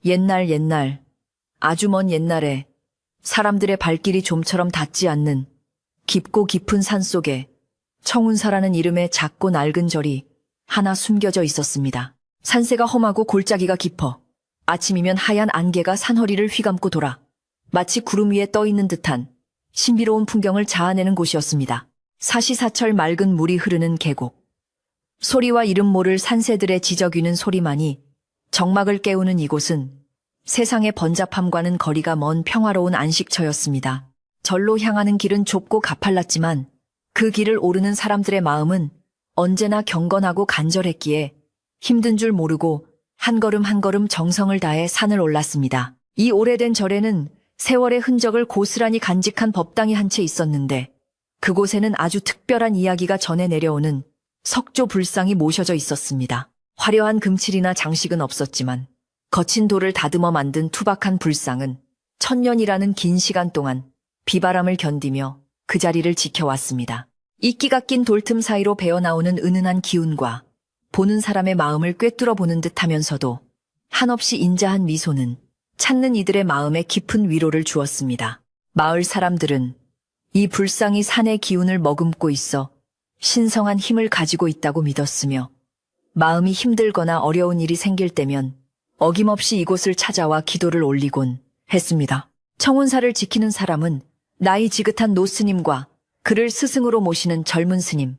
옛날, 아주 먼 옛날에 사람들의 발길이 좀처럼 닿지 않는 깊고 깊은 산속에 청운사라는 이름의 작고 낡은 절이 하나 숨겨져 있었습니다. 산세가 험하고 골짜기가 깊어 아침이면 하얀 안개가 산허리를 휘감고 돌아 마치 구름 위에 떠 있는 듯한 신비로운 풍경을 자아내는 곳이었습니다. 사시사철 맑은 물이 흐르는 계곡. 소리와 이름 모를 산새들의 지저귀는 소리만이 정막을 깨우는 이곳은 세상의 번잡함과는 거리가 먼 평화로운 안식처였습니다. 절로 향하는 길은 좁고 가팔랐지만 그 길을 오르는 사람들의 마음은 언제나 경건하고 간절했기에 힘든 줄 모르고 한 걸음 한 걸음 정성을 다해 산을 올랐습니다. 이 오래된 절에는 세월의 흔적을 고스란히 간직한 법당이 한 채 있었는데 그곳에는 아주 특별한 이야기가 전해 내려오는 석조 불상이 모셔져 있었습니다. 화려한 금칠이나 장식은 없었지만 거친 돌을 다듬어 만든 투박한 불상은 천년이라는 긴 시간 동안 비바람을 견디며 그 자리를 지켜왔습니다. 이끼가 낀 돌틈 사이로 배어나오는 은은한 기운과 보는 사람의 마음을 꿰뚫어 보는 듯하면서도 한없이 인자한 미소는 찾는 이들의 마음에 깊은 위로를 주었습니다. 마을 사람들은 이 불상이 산의 기운을 머금고 있어 신성한 힘을 가지고 있다고 믿었으며 마음이 힘들거나 어려운 일이 생길 때면 어김없이 이곳을 찾아와 기도를 올리곤 했습니다. 청운사를 지키는 사람은 나이 지긋한 노스님과 그를 스승으로 모시는 젊은 스님,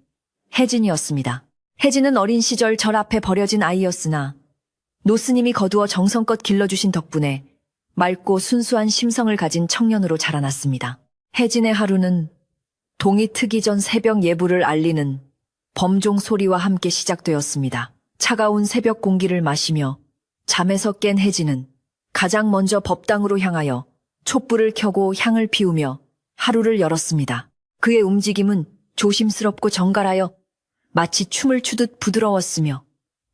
혜진이었습니다. 혜진은 어린 시절 절 앞에 버려진 아이였으나 노스님이 거두어 정성껏 길러주신 덕분에 맑고 순수한 심성을 가진 청년으로 자라났습니다. 혜진의 하루는 동이 트기 전 새벽 예불을 알리는 범종 소리와 함께 시작되었습니다. 차가운 새벽 공기를 마시며 잠에서 깬 혜진은 가장 먼저 법당으로 향하여 촛불을 켜고 향을 피우며 하루를 열었습니다. 그의 움직임은 조심스럽고 정갈하여 마치 춤을 추듯 부드러웠으며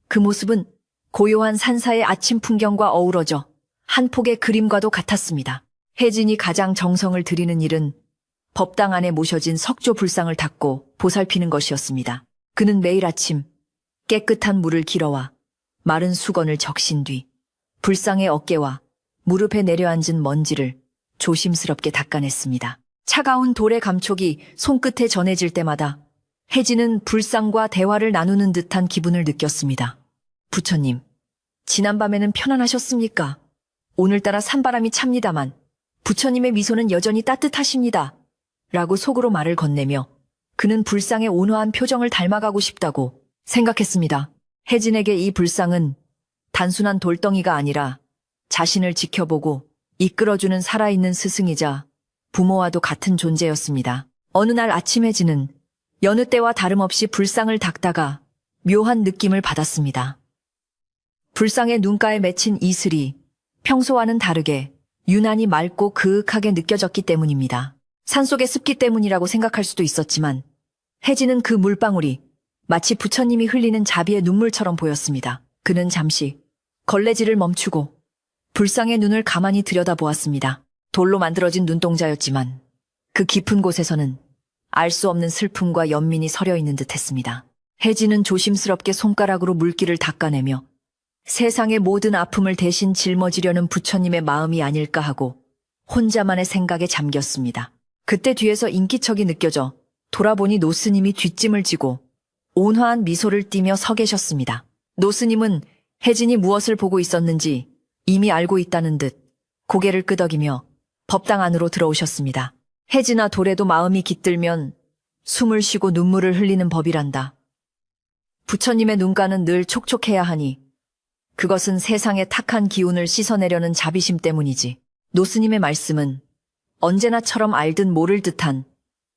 그 모습은 고요한 산사의 아침 풍경과 어우러져 한 폭의 그림과도 같았습니다. 혜진이 가장 정성을 들이는 일은 법당 안에 모셔진 석조 불상을 닦고 보살피는 것이었습니다. 그는 매일 아침 깨끗한 물을 길어와 마른 수건을 적신 뒤 불상의 어깨와 무릎에 내려앉은 먼지를 조심스럽게 닦아냈습니다. 차가운 돌의 감촉이 손끝에 전해질 때마다 혜진은 불상과 대화를 나누는 듯한 기분을 느꼈습니다. 부처님, 지난밤에는 편안하셨습니까? 오늘따라 산바람이 찹니다만 부처님의 미소는 여전히 따뜻하십니다. 라고 속으로 말을 건네며 그는 불상의 온화한 표정을 닮아가고 싶다고 생각했습니다. 혜진에게 이 불상은 단순한 돌덩이가 아니라 자신을 지켜보고 이끌어주는 살아있는 스승이자 부모와도 같은 존재였습니다. 어느 날 아침 혜진은 여느 때와 다름없이 불상을 닦다가 묘한 느낌을 받았습니다. 불상의 눈가에 맺힌 이슬이 평소와는 다르게 유난히 맑고 그윽하게 느껴졌기 때문입니다. 산속의 습기 때문이라고 생각할 수도 있었지만 혜진은 그 물방울이 마치 부처님이 흘리는 자비의 눈물처럼 보였습니다. 그는 잠시 걸레질을 멈추고 불상의 눈을 가만히 들여다보았습니다. 돌로 만들어진 눈동자였지만 그 깊은 곳에서는 알 수 없는 슬픔과 연민이 서려 있는 듯했습니다. 혜진은 조심스럽게 손가락으로 물기를 닦아내며 세상의 모든 아픔을 대신 짊어지려는 부처님의 마음이 아닐까 하고 혼자만의 생각에 잠겼습니다. 그때 뒤에서 인기척이 느껴져 돌아보니 노스님이 뒷짐을 지고 온화한 미소를 띠며 서 계셨습니다. 노스님은 혜진이 무엇을 보고 있었는지 이미 알고 있다는 듯 고개를 끄덕이며 법당 안으로 들어오셨습니다. 혜진아, 돌에도 마음이 깃들면 숨을 쉬고 눈물을 흘리는 법이란다. 부처님의 눈가는 늘 촉촉해야 하니 그것은 세상의 탁한 기운을 씻어내려는 자비심 때문이지. 노스님의 말씀은 언제나처럼 알듯 모를 듯한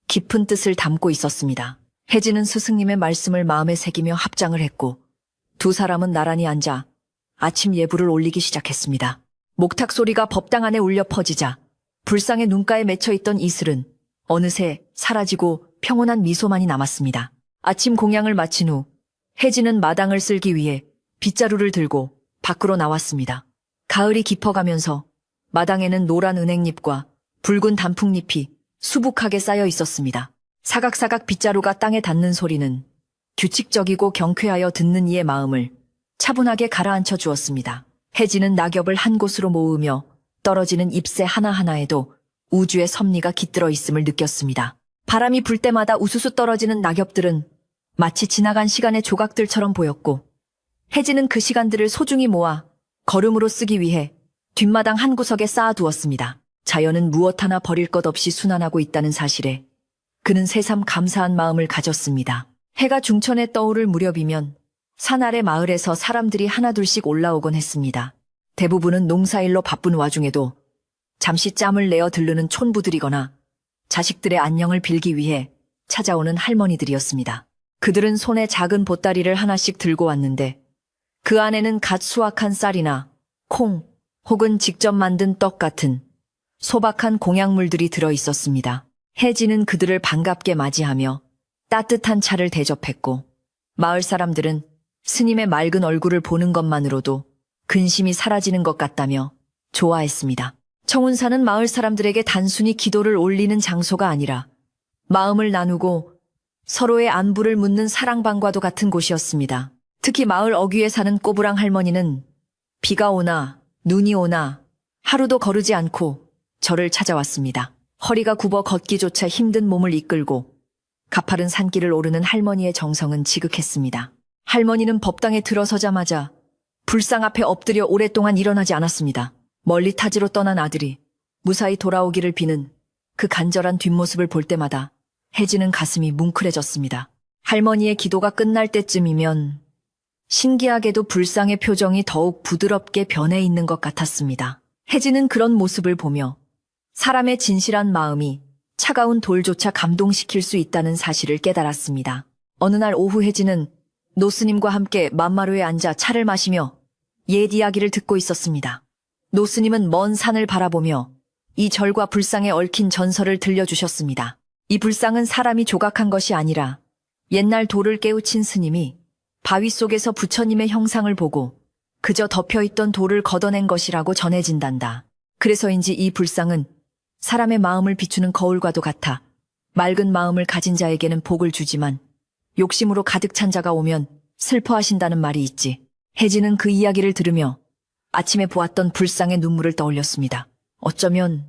깊은 뜻을 담고 있었습니다. 혜진은 스승님의 말씀을 마음에 새기며 합장을 했고 두 사람은 나란히 앉아 아침 예불을 올리기 시작했습니다. 목탁 소리가 법당 안에 울려 퍼지자 불상의 눈가에 맺혀있던 이슬은 어느새 사라지고 평온한 미소만이 남았습니다. 아침 공양을 마친 후 혜진은 마당을 쓸기 위해 빗자루를 들고 밖으로 나왔습니다. 가을이 깊어가면서 마당에는 노란 은행잎과 붉은 단풍잎이 수북하게 쌓여 있었습니다. 사각사각 빗자루가 땅에 닿는 소리는 규칙적이고 경쾌하여 듣는 이의 마음을 차분하게 가라앉혀 주었습니다. 해지는 낙엽을 한 곳으로 모으며 떨어지는 잎새 하나하나에도 우주의 섭리가 깃들어 있음을 느꼈습니다. 바람이 불 때마다 우수수 떨어지는 낙엽들은 마치 지나간 시간의 조각들처럼 보였고, 해지는 그 시간들을 소중히 모아 걸음으로 쓰기 위해 뒷마당 한 구석에 쌓아두었습니다. 자연은 무엇 하나 버릴 것 없이 순환하고 있다는 사실에 그는 새삼 감사한 마음을 가졌습니다. 해가 중천에 떠오를 무렵이면 산 아래 마을에서 사람들이 하나둘씩 올라오곤 했습니다. 대부분은 농사일로 바쁜 와중에도 잠시 짬을 내어 들르는 촌부들이거나 자식들의 안녕을 빌기 위해 찾아오는 할머니들이었습니다. 그들은 손에 작은 보따리를 하나씩 들고 왔는데 그 안에는 갓 수확한 쌀이나 콩 혹은 직접 만든 떡 같은 소박한 공약물들이 들어 있었습니다. 해지는 그들을 반갑게 맞이하며 따뜻한 차를 대접했고, 마을 사람들은 스님의 맑은 얼굴을 보는 것만으로도 근심이 사라지는 것 같다며 좋아했습니다. 청운사는 마을 사람들에게 단순히 기도를 올리는 장소가 아니라 마음을 나누고 서로의 안부를 묻는 사랑방과도 같은 곳이었습니다. 특히 마을 어귀에 사는 꼬부랑 할머니는 비가 오나 눈이 오나 하루도 거르지 않고 저를 찾아왔습니다. 허리가 굽어 걷기조차 힘든 몸을 이끌고 가파른 산길을 오르는 할머니의 정성은 지극했습니다. 할머니는 법당에 들어서자마자 불상 앞에 엎드려 오랫동안 일어나지 않았습니다. 멀리 타지로 떠난 아들이 무사히 돌아오기를 비는 그 간절한 뒷모습을 볼 때마다 해지는 가슴이 뭉클해졌습니다. 할머니의 기도가 끝날 때쯤이면 신기하게도 불상의 표정이 더욱 부드럽게 변해 있는 것 같았습니다. 해지는 그런 모습을 보며 사람의 진실한 마음이 차가운 돌조차 감동시킬 수 있다는 사실을 깨달았습니다. 어느 날 오후 해지는 노스님과 함께 맘마루에 앉아 차를 마시며 옛 이야기를 듣고 있었습니다. 노스님은 먼 산을 바라보며 이 절과 불상에 얽힌 전설을 들려주셨습니다. 이 불상은 사람이 조각한 것이 아니라 옛날 돌을 깨우친 스님이 바위 속에서 부처님의 형상을 보고 그저 덮여있던 돌을 걷어낸 것이라고 전해진단다. 그래서인지 이 불상은 사람의 마음을 비추는 거울과도 같아 맑은 마음을 가진 자에게는 복을 주지만 욕심으로 가득 찬 자가 오면 슬퍼하신다는 말이 있지. 해지는 그 이야기를 들으며 아침에 보았던 불상의 눈물을 떠올렸습니다. 어쩌면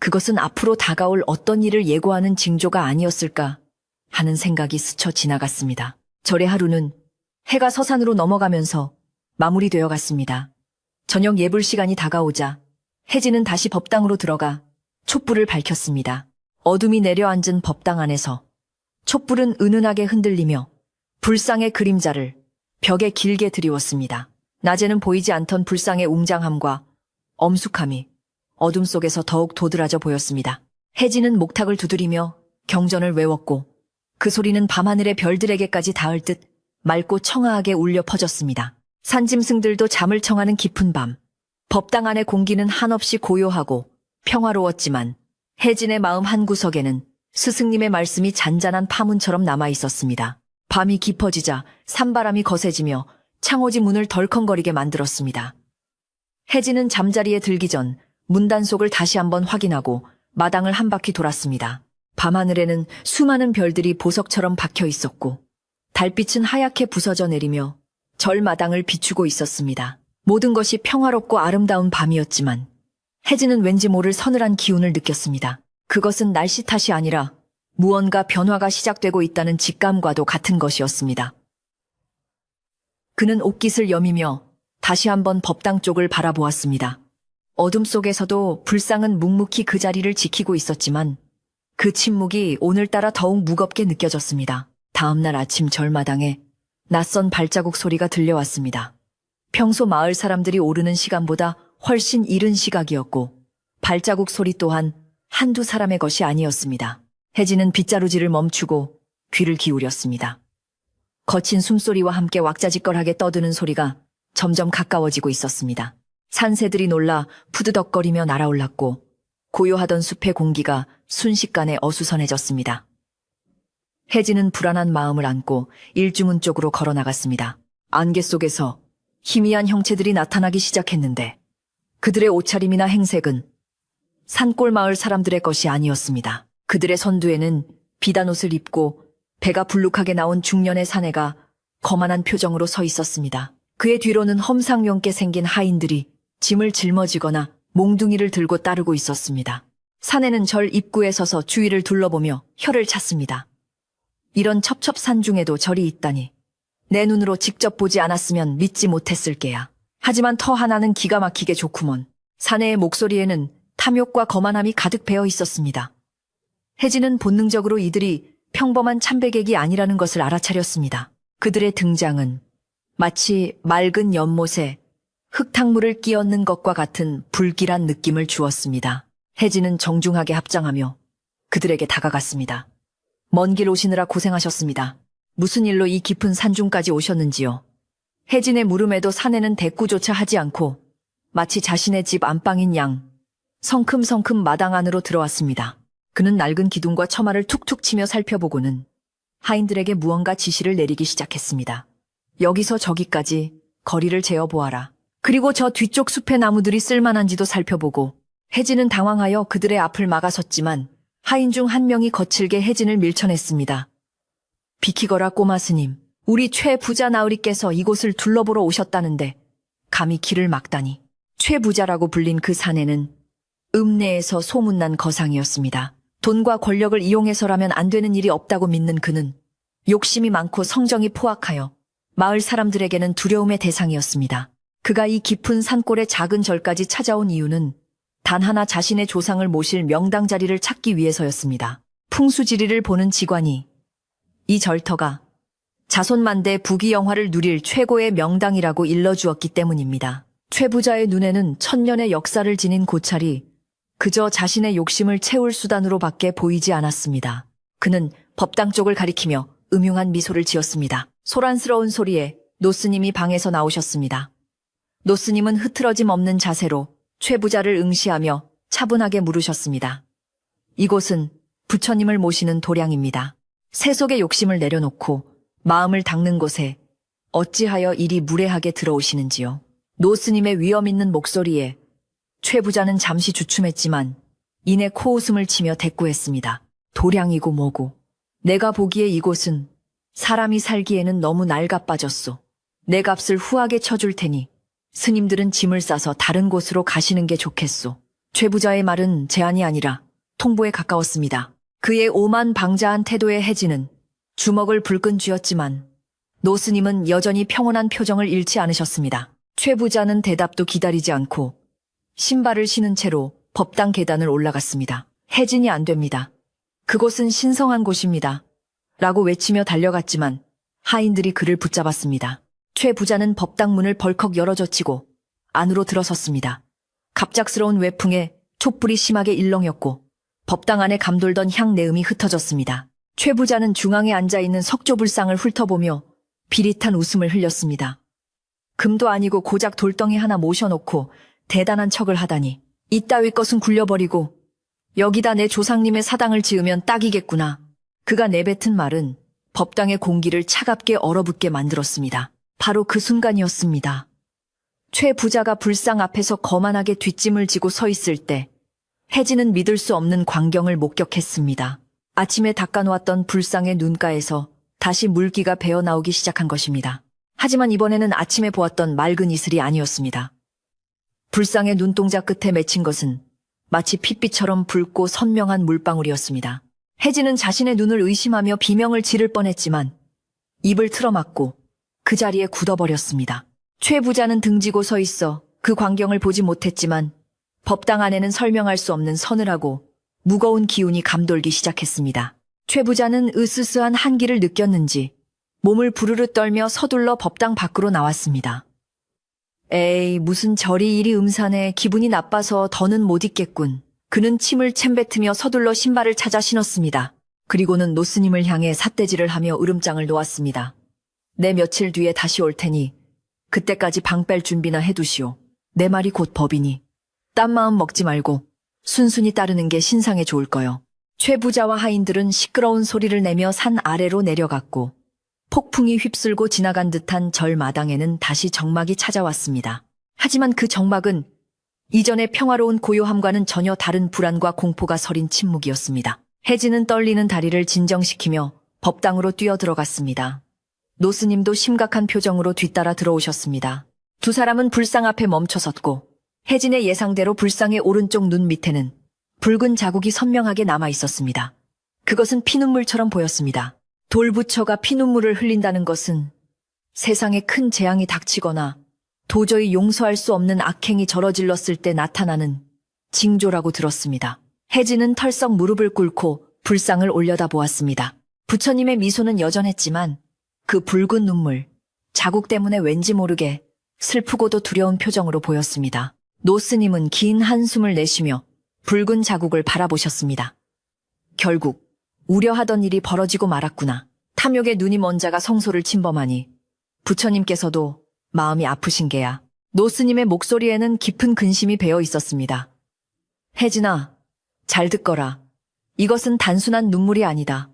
그것은 앞으로 다가올 어떤 일을 예고하는 징조가 아니었을까 하는 생각이 스쳐 지나갔습니다. 절의 하루는 해가 서산으로 넘어가면서 마무리되어 갔습니다. 저녁 예불 시간이 다가오자 해지는 다시 법당으로 들어가 촛불을 밝혔습니다. 어둠이 내려앉은 법당 안에서 촛불은 은은하게 흔들리며 불상의 그림자를 벽에 길게 드리웠습니다. 낮에는 보이지 않던 불상의 웅장함과 엄숙함이 어둠 속에서 더욱 도드라져 보였습니다. 해지는 목탁을 두드리며 경전을 외웠고 그 소리는 밤하늘의 별들에게까지 닿을 듯 맑고 청아하게 울려 퍼졌습니다. 산짐승들도 잠을 청하는 깊은 밤, 법당 안의 공기는 한없이 고요하고 평화로웠지만 해진의 마음 한구석에는 스승님의 말씀이 잔잔한 파문처럼 남아 있었습니다. 밤이 깊어지자 산바람이 거세지며 창호지 문을 덜컹거리게 만들었습니다. 해진은 잠자리에 들기 전 문단속을 다시 한번 확인하고 마당을 한 바퀴 돌았습니다. 밤하늘에는 수많은 별들이 보석처럼 박혀 있었고 달빛은 하얗게 부서져 내리며 절마당을 비추고 있었습니다. 모든 것이 평화롭고 아름다운 밤이었지만 해지는 왠지 모를 서늘한 기운을 느꼈습니다. 그것은 날씨 탓이 아니라 무언가 변화가 시작되고 있다는 직감과도 같은 것이었습니다. 그는 옷깃을 여미며 다시 한번 법당 쪽을 바라보았습니다. 어둠 속에서도 불상은 묵묵히 그 자리를 지키고 있었지만 그 침묵이 오늘따라 더욱 무겁게 느껴졌습니다. 다음날 아침 절마당에 낯선 발자국 소리가 들려왔습니다. 평소 마을 사람들이 오르는 시간보다 훨씬 이른 시각이었고 발자국 소리 또한 한두 사람의 것이 아니었습니다. 해지는 빗자루질을 멈추고 귀를 기울였습니다. 거친 숨소리와 함께 왁자지껄하게 떠드는 소리가 점점 가까워지고 있었습니다. 산새들이 놀라 푸드덕거리며 날아올랐고 고요하던 숲의 공기가 순식간에 어수선해졌습니다. 해지는 불안한 마음을 안고 일중은 쪽으로 걸어나갔습니다. 안개 속에서 희미한 형체들이 나타나기 시작했는데 그들의 옷차림이나 행색은 산골 마을 사람들의 것이 아니었습니다. 그들의 선두에는 비단 옷을 입고 배가 불룩하게 나온 중년의 사내가 거만한 표정으로 서 있었습니다. 그의 뒤로는 험상궂게 생긴 하인들이 짐을 짊어지거나 몽둥이를 들고 따르고 있었습니다. 사내는 절 입구에 서서 주위를 둘러보며 혀를 찼습니다. 이런 첩첩산중에도 절이 있다니. 내 눈으로 직접 보지 않았으면 믿지 못했을 게야. 하지만 터 하나는 기가 막히게 좋구먼. 사내의 목소리에는 탐욕과 거만함이 가득 배어 있었습니다. 혜진은 본능적으로 이들이 평범한 참배객이 아니라는 것을 알아차렸습니다. 그들의 등장은 마치 맑은 연못에 흙탕물을 끼얹는 것과 같은 불길한 느낌을 주었습니다. 혜진은 정중하게 합장하며 그들에게 다가갔습니다. 먼 길 오시느라 고생하셨습니다. 무슨 일로 이 깊은 산중까지 오셨는지요? 혜진의 물음에도 사내는 대꾸조차 하지 않고 마치 자신의 집 안방인 양 성큼성큼 마당 안으로 들어왔습니다. 그는 낡은 기둥과 처마를 툭툭 치며 살펴보고는 하인들에게 무언가 지시를 내리기 시작했습니다. 여기서 저기까지 거리를 재어보아라. 그리고 저 뒤쪽 숲의 나무들이 쓸만한지도 살펴보고. 혜진은 당황하여 그들의 앞을 막아섰지만 하인 중 한 명이 거칠게 혜진을 밀쳐냈습니다. 비키거라 꼬마 스님. 우리 최 부자 나으리께서 이곳을 둘러보러 오셨다는데 감히 길을 막다니. 최 부자라고 불린 그 사내는 읍내에서 소문난 거상이었습니다. 돈과 권력을 이용해서라면 안 되는 일이 없다고 믿는 그는 욕심이 많고 성정이 포악하여 마을 사람들에게는 두려움의 대상이었습니다. 그가 이 깊은 산골의 작은 절까지 찾아온 이유는 단 하나 자신의 조상을 모실 명당 자리를 찾기 위해서였습니다. 풍수지리를 보는 직관이 이 절터가 자손만대 부귀영화를 누릴 최고의 명당이라고 일러주었기 때문입니다. 최 부자의 눈에는 천년의 역사를 지닌 고찰이 그저 자신의 욕심을 채울 수단으로밖에 보이지 않았습니다. 그는 법당 쪽을 가리키며 음흉한 미소를 지었습니다. 소란스러운 소리에 노스님이 방에서 나오셨습니다. 노스님은 흐트러짐 없는 자세로 최 부자를 응시하며 차분하게 물으셨습니다. 이곳은 부처님을 모시는 도량입니다. 세속의 욕심을 내려놓고 마음을 닦는 곳에 어찌하여 이리 무례하게 들어오시는지요. 노스님의 위엄 있는 목소리에 최 부자는 잠시 주춤했지만 이내 코웃음을 치며 대꾸했습니다. 도량이고 뭐고. 내가 보기에 이곳은 사람이 살기에는 너무 낡아빠졌소. 내 값을 후하게 쳐줄 테니 스님들은 짐을 싸서 다른 곳으로 가시는 게 좋겠소. 최 부자의 말은 제안이 아니라 통보에 가까웠습니다. 그의 오만방자한 태도에 혜진은 주먹을 불끈 쥐었지만 노스님은 여전히 평온한 표정을 잃지 않으셨습니다. 최 부자는 대답도 기다리지 않고 신발을 신은 채로 법당 계단을 올라갔습니다. 혜진이 안 됩니다. 그곳은 신성한 곳입니다. 라고 외치며 달려갔지만 하인들이 그를 붙잡았습니다. 최 부자는 법당 문을 벌컥 열어젖히고 안으로 들어섰습니다. 갑작스러운 외풍에 촛불이 심하게 일렁였고 법당 안에 감돌던 향내음이 흩어졌습니다. 최 부자는 중앙에 앉아있는 석조불상을 훑어보며 비릿한 웃음을 흘렸습니다. 금도 아니고 고작 돌덩이 하나 모셔놓고 대단한 척을 하다니. 이따위 것은 굴려버리고 여기다 내 조상님의 사당을 지으면 딱이겠구나. 그가 내뱉은 말은 법당의 공기를 차갑게 얼어붙게 만들었습니다. 바로 그 순간이었습니다. 최 부자가 불상 앞에서 거만하게 뒷짐을 지고 서 있을 때 혜진은 믿을 수 없는 광경을 목격했습니다. 아침에 닦아놓았던 불상의 눈가에서 다시 물기가 배어나오기 시작한 것입니다. 하지만 이번에는 아침에 보았던 맑은 이슬이 아니었습니다. 불상의 눈동자 끝에 맺힌 것은 마치 핏빛처럼 붉고 선명한 물방울이었습니다. 혜진은 자신의 눈을 의심하며 비명을 지를 뻔했지만 입을 틀어막고 그 자리에 굳어버렸습니다. 최 부자는 등지고 서 있어 그 광경을 보지 못했지만 법당 안에는 설명할 수 없는 서늘하고 무거운 기운이 감돌기 시작했습니다. 최 부자는 으스스한 한기를 느꼈는지 몸을 부르르 떨며 서둘러 법당 밖으로 나왔습니다. 에이, 무슨 절이 이리 음산해. 기분이 나빠서 더는 못 있겠군. 그는 침을 챔뱉으며 서둘러 신발을 찾아 신었습니다. 그리고는 노스님을 향해 삿대질을 하며 으름장을 놓았습니다. 내 며칠 뒤에 다시 올 테니 그때까지 방 뺄 준비나 해두시오. 내 말이 곧 법이니 딴 마음 먹지 말고 순순히 따르는 게 신상에 좋을 거요. 최 부자와 하인들은 시끄러운 소리를 내며 산 아래로 내려갔고 폭풍이 휩쓸고 지나간 듯한 절 마당에는 다시 정막이 찾아왔습니다. 하지만 그 정막은 이전의 평화로운 고요함과는 전혀 다른 불안과 공포가 서린 침묵이었습니다. 혜진은 떨리는 다리를 진정시키며 법당으로 뛰어들어갔습니다. 노스님도 심각한 표정으로 뒤따라 들어오셨습니다. 두 사람은 불상 앞에 멈춰섰고 혜진의 예상대로 불상의 오른쪽 눈 밑에는 붉은 자국이 선명하게 남아 있었습니다. 그것은 피눈물처럼 보였습니다. 돌부처가 피눈물을 흘린다는 것은 세상에 큰 재앙이 닥치거나 도저히 용서할 수 없는 악행이 저러질렀을 때 나타나는 징조라고 들었습니다. 혜진은 털썩 무릎을 꿇고 불상을 올려다 보았습니다. 부처님의 미소는 여전했지만 그 붉은 눈물, 자국 때문에 왠지 모르게 슬프고도 두려운 표정으로 보였습니다. 노스님은 긴 한숨을 내쉬며 붉은 자국을 바라보셨습니다. 결국 우려하던 일이 벌어지고 말았구나. 탐욕의 눈이 먼 자가 성소를 침범하니 부처님께서도 마음이 아프신 게야. 노스님의 목소리에는 깊은 근심이 배어 있었습니다. 혜진아, 잘 듣거라. 이것은 단순한 눈물이 아니다.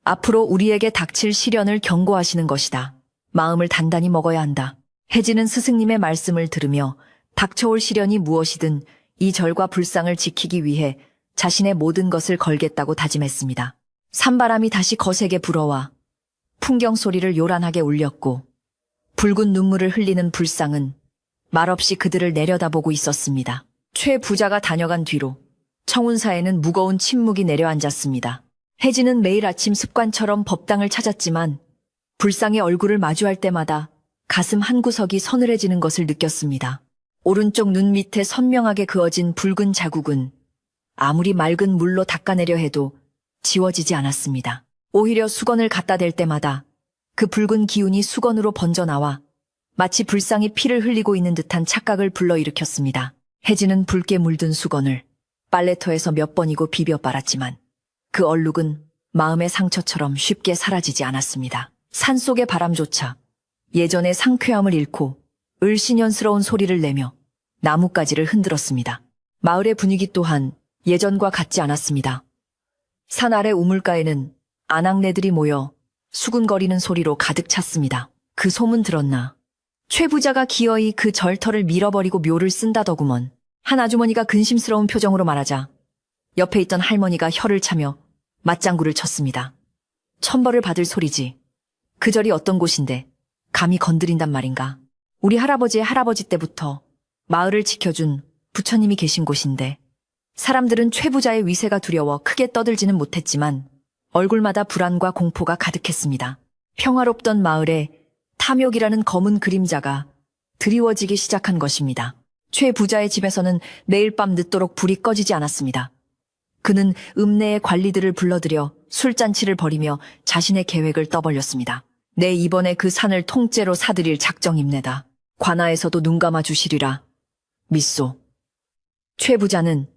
앞으로 우리에게 닥칠 시련을 경고하시는 것이다. 마음을 단단히 먹어야 한다. 혜진은 스승님의 말씀을 들으며 닥쳐올 시련이 무엇이든 이 절과 불상을 지키기 위해 자신의 모든 것을 걸겠다고 다짐했습니다. 산바람이 다시 거세게 불어와 풍경 소리를 요란하게 울렸고 붉은 눈물을 흘리는 불상은 말없이 그들을 내려다보고 있었습니다. 최 부자가 다녀간 뒤로 청운사에는 무거운 침묵이 내려앉았습니다. 혜진은 매일 아침 습관처럼 법당을 찾았지만 불상의 얼굴을 마주할 때마다 가슴 한구석이 서늘해지는 것을 느꼈습니다. 오른쪽 눈 밑에 선명하게 그어진 붉은 자국은 아무리 맑은 물로 닦아내려 해도 지워지지 않았습니다. 오히려 수건을 갖다 댈 때마다 그 붉은 기운이 수건으로 번져나와 마치 불상이 피를 흘리고 있는 듯한 착각을 불러일으켰습니다. 혜진은 붉게 물든 수건을 빨래터에서 몇 번이고 비벼 빨았지만 그 얼룩은 마음의 상처처럼 쉽게 사라지지 않았습니다. 산속의 바람조차 예전의 상쾌함을 잃고 을씨년스러운 소리를 내며 나뭇가지를 흔들었습니다. 마을의 분위기 또한 예전과 같지 않았습니다. 산 아래 우물가에는 아낙네들이 모여 수군거리는 소리로 가득 찼습니다. 그 소문 들었나? 최 부자가 기어이 그 절터를 밀어버리고 묘를 쓴다더구먼. 한 아주머니가 근심스러운 표정으로 말하자 옆에 있던 할머니가 혀를 차며 맞장구를 쳤습니다. 천벌을 받을 소리지. 그 절이 어떤 곳인데 감히 건드린단 말인가. 우리 할아버지의 할아버지 때부터 마을을 지켜준 부처님이 계신 곳인데 사람들은 최 부자의 위세가 두려워 크게 떠들지는 못했지만 얼굴마다 불안과 공포가 가득했습니다. 평화롭던 마을에 탐욕이라는 검은 그림자가 드리워지기 시작한 것입니다. 최 부자의 집에서는 매일 밤 늦도록 불이 꺼지지 않았습니다. 그는 읍내의 관리들을 불러들여 술잔치를 벌이며 자신의 계획을 떠벌렸습니다. 내 이번에 그 산을 통째로 사들일 작정입니다. 관아에서도 눈 감아 주시리라. 믿소. 최 부자는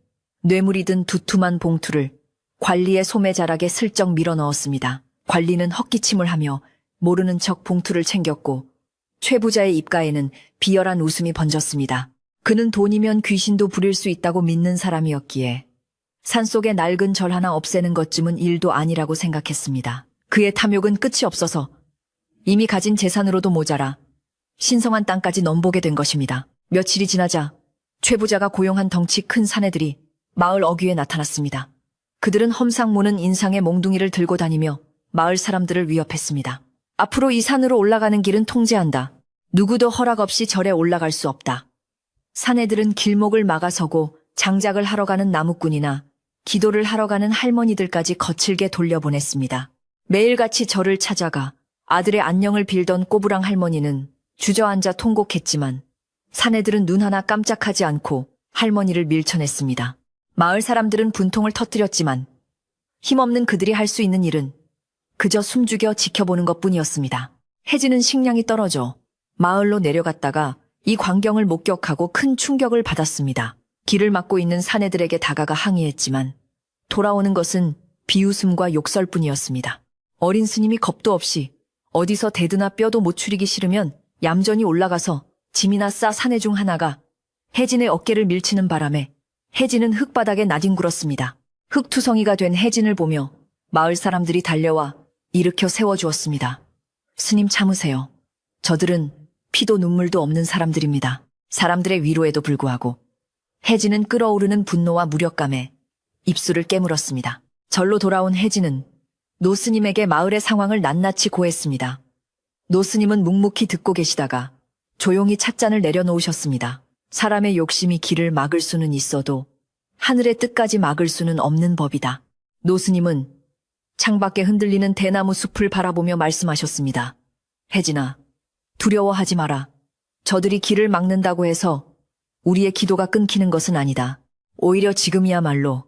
뇌물이 든 두툼한 봉투를 관리의 소매자락에 슬쩍 밀어 넣었습니다. 관리는 헛기침을 하며 모르는 척 봉투를 챙겼고 최 부자의 입가에는 비열한 웃음이 번졌습니다. 그는 돈이면 귀신도 부릴 수 있다고 믿는 사람이었기에 산속의 낡은 절 하나 없애는 것쯤은 일도 아니라고 생각했습니다. 그의 탐욕은 끝이 없어서 이미 가진 재산으로도 모자라 신성한 땅까지 넘보게 된 것입니다. 며칠이 지나자 최 부자가 고용한 덩치 큰 사내들이 마을 어귀에 나타났습니다. 그들은 험상 무는 인상의 몽둥이를 들고 다니며 마을 사람들을 위협했습니다. 앞으로 이 산으로 올라가는 길은 통제한다. 누구도 허락 없이 절에 올라갈 수 없다. 사내들은 길목을 막아서고 장작을 하러 가는 나무꾼이나 기도를 하러 가는 할머니들까지 거칠게 돌려보냈습니다. 매일같이 절을 찾아가 아들의 안녕을 빌던 꼬부랑 할머니는 주저앉아 통곡했지만 사내들은 눈 하나 깜짝하지 않고 할머니를 밀쳐냈습니다. 마을 사람들은 분통을 터뜨렸지만 힘없는 그들이 할 수 있는 일은 그저 숨죽여 지켜보는 것뿐이었습니다. 혜진은 식량이 떨어져 마을로 내려갔다가 이 광경을 목격하고 큰 충격을 받았습니다. 길을 막고 있는 사내들에게 다가가 항의했지만 돌아오는 것은 비웃음과 욕설뿐이었습니다. 어린 스님이 겁도 없이 어디서 대드나 뼈도 못 추리기 싫으면 얌전히 올라가서 짐이나 싸 사내 중 하나가 혜진의 어깨를 밀치는 바람에 혜진은 흙바닥에 나뒹굴었습니다. 흙투성이가 된 혜진을 보며 마을 사람들이 달려와 일으켜 세워주었습니다. 스님 참으세요. 저들은 피도 눈물도 없는 사람들입니다. 사람들의 위로에도 불구하고 혜진은 끓어오르는 분노와 무력감에 입술을 깨물었습니다. 절로 돌아온 혜진은 노스님에게 마을의 상황을 낱낱이 고했습니다. 노스님은 묵묵히 듣고 계시다가 조용히 찻잔을 내려놓으셨습니다. 사람의 욕심이 길을 막을 수는 있어도 하늘의 뜻까지 막을 수는 없는 법이다. 노스님은 창밖에 흔들리는 대나무 숲을 바라보며 말씀하셨습니다. 혜진아, 두려워하지 마라. 저들이 길을 막는다고 해서 우리의 기도가 끊기는 것은 아니다. 오히려 지금이야말로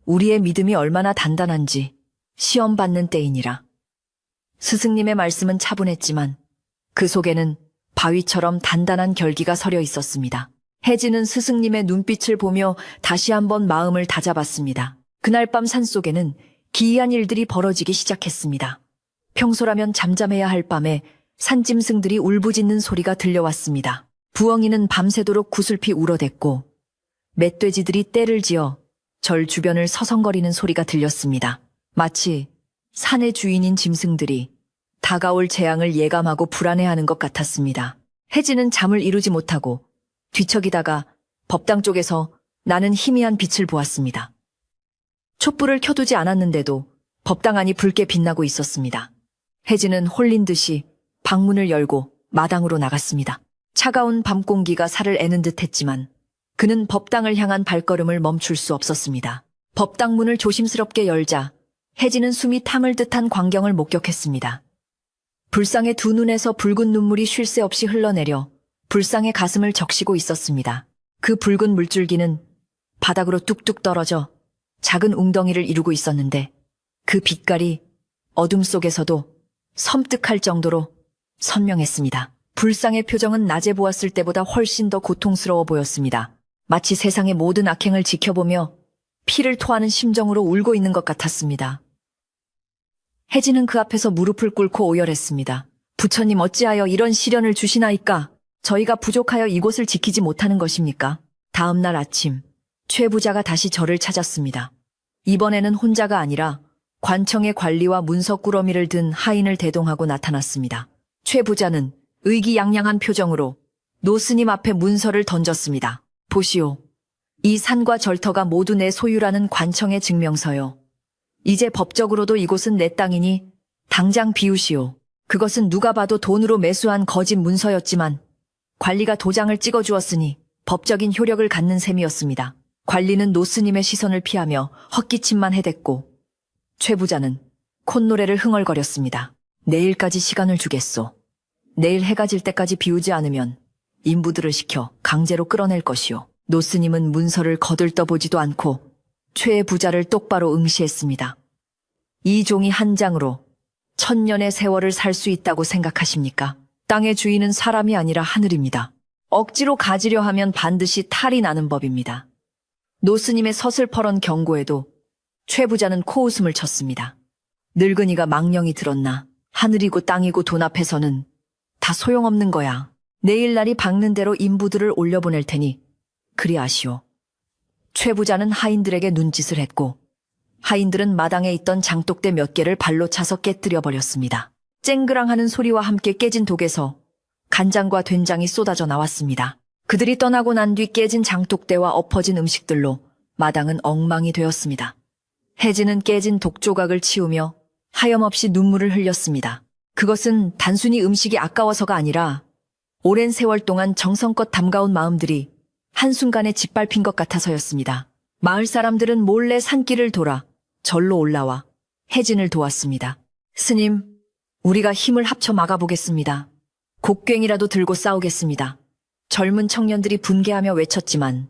우리의 믿음이 얼마나 단단한지 시험받는 때이니라. 스승님의 말씀은 차분했지만 그 속에는 바위처럼 단단한 결기가 서려 있었습니다. 혜진은 스승님의 눈빛을 보며 다시 한번 마음을 다잡았습니다. 그날 밤 산속에는 기이한 일들이 벌어지기 시작했습니다. 평소라면 잠잠해야 할 밤에 산짐승들이 울부짖는 소리가 들려왔습니다. 부엉이는 밤새도록 구슬피 울어댔고 멧돼지들이 떼를 지어 절 주변을 서성거리는 소리가 들렸습니다. 마치 산의 주인인 짐승들이 다가올 재앙을 예감하고 불안해하는 것 같았습니다. 혜진은 잠을 이루지 못하고 뒤척이다가 법당 쪽에서 나는 희미한 빛을 보았습니다. 촛불을 켜두지 않았는데도 법당 안이 붉게 빛나고 있었습니다. 혜진은 홀린 듯이 방문을 열고 마당으로 나갔습니다. 차가운 밤 공기가 살을 애는 듯 했지만 그는 법당을 향한 발걸음을 멈출 수 없었습니다. 법당 문을 조심스럽게 열자 혜진은 숨이 탐을 듯한 광경을 목격했습니다. 불상의 두 눈에서 붉은 눈물이 쉴 새 없이 흘러내려 불상의 가슴을 적시고 있었습니다. 그 붉은 물줄기는 바닥으로 뚝뚝 떨어져 작은 웅덩이를 이루고 있었는데 그 빛깔이 어둠 속에서도 섬뜩할 정도로 선명했습니다. 불상의 표정은 낮에 보았을 때보다 훨씬 더 고통스러워 보였습니다. 마치 세상의 모든 악행을 지켜보며 피를 토하는 심정으로 울고 있는 것 같았습니다. 혜진은 그 앞에서 무릎을 꿇고 오열했습니다. 부처님 어찌하여 이런 시련을 주시나이까? 저희가 부족하여 이곳을 지키지 못하는 것입니까? 다음 날 아침, 최 부자가 다시 저를 찾았습니다. 이번에는 혼자가 아니라 관청의 관리와 문서 꾸러미를 든 하인을 대동하고 나타났습니다. 최 부자는 의기양양한 표정으로 노스님 앞에 문서를 던졌습니다. 보시오. 이 산과 절터가 모두 내 소유라는 관청의 증명서요. 이제 법적으로도 이곳은 내 땅이니 당장 비우시오. 그것은 누가 봐도 돈으로 매수한 거짓 문서였지만 관리가 도장을 찍어주었으니 법적인 효력을 갖는 셈이었습니다. 관리는 노스님의 시선을 피하며 헛기침만 해댔고 최 부자는 콧노래를 흥얼거렸습니다. 내일까지 시간을 주겠소. 내일 해가 질 때까지 비우지 않으면 인부들을 시켜 강제로 끌어낼 것이오. 노스님은 문서를 거들떠보지도 않고 최 부자를 똑바로 응시했습니다. 이 종이 한 장으로 1000년의 세월을 살 수 있다고 생각하십니까? 땅의 주인은 사람이 아니라 하늘입니다. 억지로 가지려 하면 반드시 탈이 나는 법입니다. 노스님의 서슬퍼런 경고에도 최 부자는 코웃음을 쳤습니다. 늙은이가 망령이 들었나? 하늘이고 땅이고 돈 앞에서는 다 소용없는 거야. 내일날이 밝는 대로 인부들을 올려보낼 테니 그리 아시오. 최 부자는 하인들에게 눈짓을 했고 하인들은 마당에 있던 장독대 몇 개를 발로 차서 깨뜨려 버렸습니다. 쨍그랑하는 소리와 함께 깨진 독에서 간장과 된장이 쏟아져 나왔습니다. 그들이 떠나고 난 뒤 깨진 장독대와 엎어진 음식들로 마당은 엉망이 되었습니다. 혜진은 깨진 독조각을 치우며 하염없이 눈물을 흘렸습니다. 그것은 단순히 음식이 아까워서가 아니라 오랜 세월 동안 정성껏 담가온 마음들이 한순간에 짓밟힌 것 같아서였습니다. 마을 사람들은 몰래 산길을 돌아 절로 올라와 혜진을 도왔습니다. 스님, 우리가 힘을 합쳐 막아보겠습니다. 곡괭이라도 들고 싸우겠습니다. 젊은 청년들이 분개하며 외쳤지만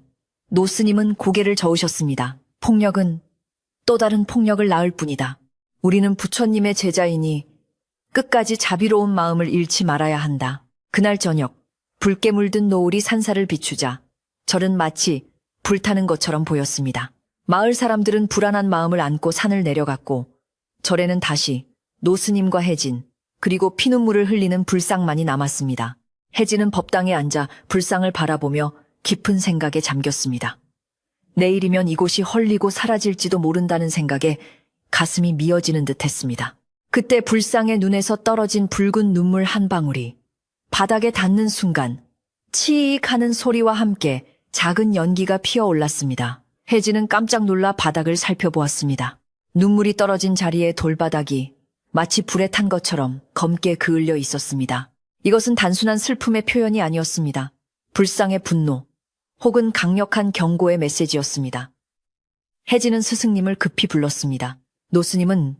노스님은 고개를 저으셨습니다. 폭력은 또 다른 폭력을 낳을 뿐이다. 우리는 부처님의 제자이니 끝까지 자비로운 마음을 잃지 말아야 한다. 그날 저녁, 붉게 물든 노을이 산사를 비추자 절은 마치 불타는 것처럼 보였습니다. 마을 사람들은 불안한 마음을 안고 산을 내려갔고 절에는 다시 노스님과 혜진 그리고 피눈물을 흘리는 불상만이 남았습니다. 혜진은 법당에 앉아 불상을 바라보며 깊은 생각에 잠겼습니다. 내일이면 이곳이 헐리고 사라질지도 모른다는 생각에 가슴이 미어지는 듯 했습니다. 그때 불상의 눈에서 떨어진 붉은 눈물 한 방울이 바닥에 닿는 순간 치익 하는 소리와 함께 작은 연기가 피어올랐습니다. 혜진은 깜짝 놀라 바닥을 살펴보았습니다. 눈물이 떨어진 자리의 돌바닥이 마치 불에 탄 것처럼 검게 그을려 있었습니다. 이것은 단순한 슬픔의 표현이 아니었습니다. 불상의 분노, 혹은 강력한 경고의 메시지였습니다. 혜진은 스승님을 급히 불렀습니다. 노스님은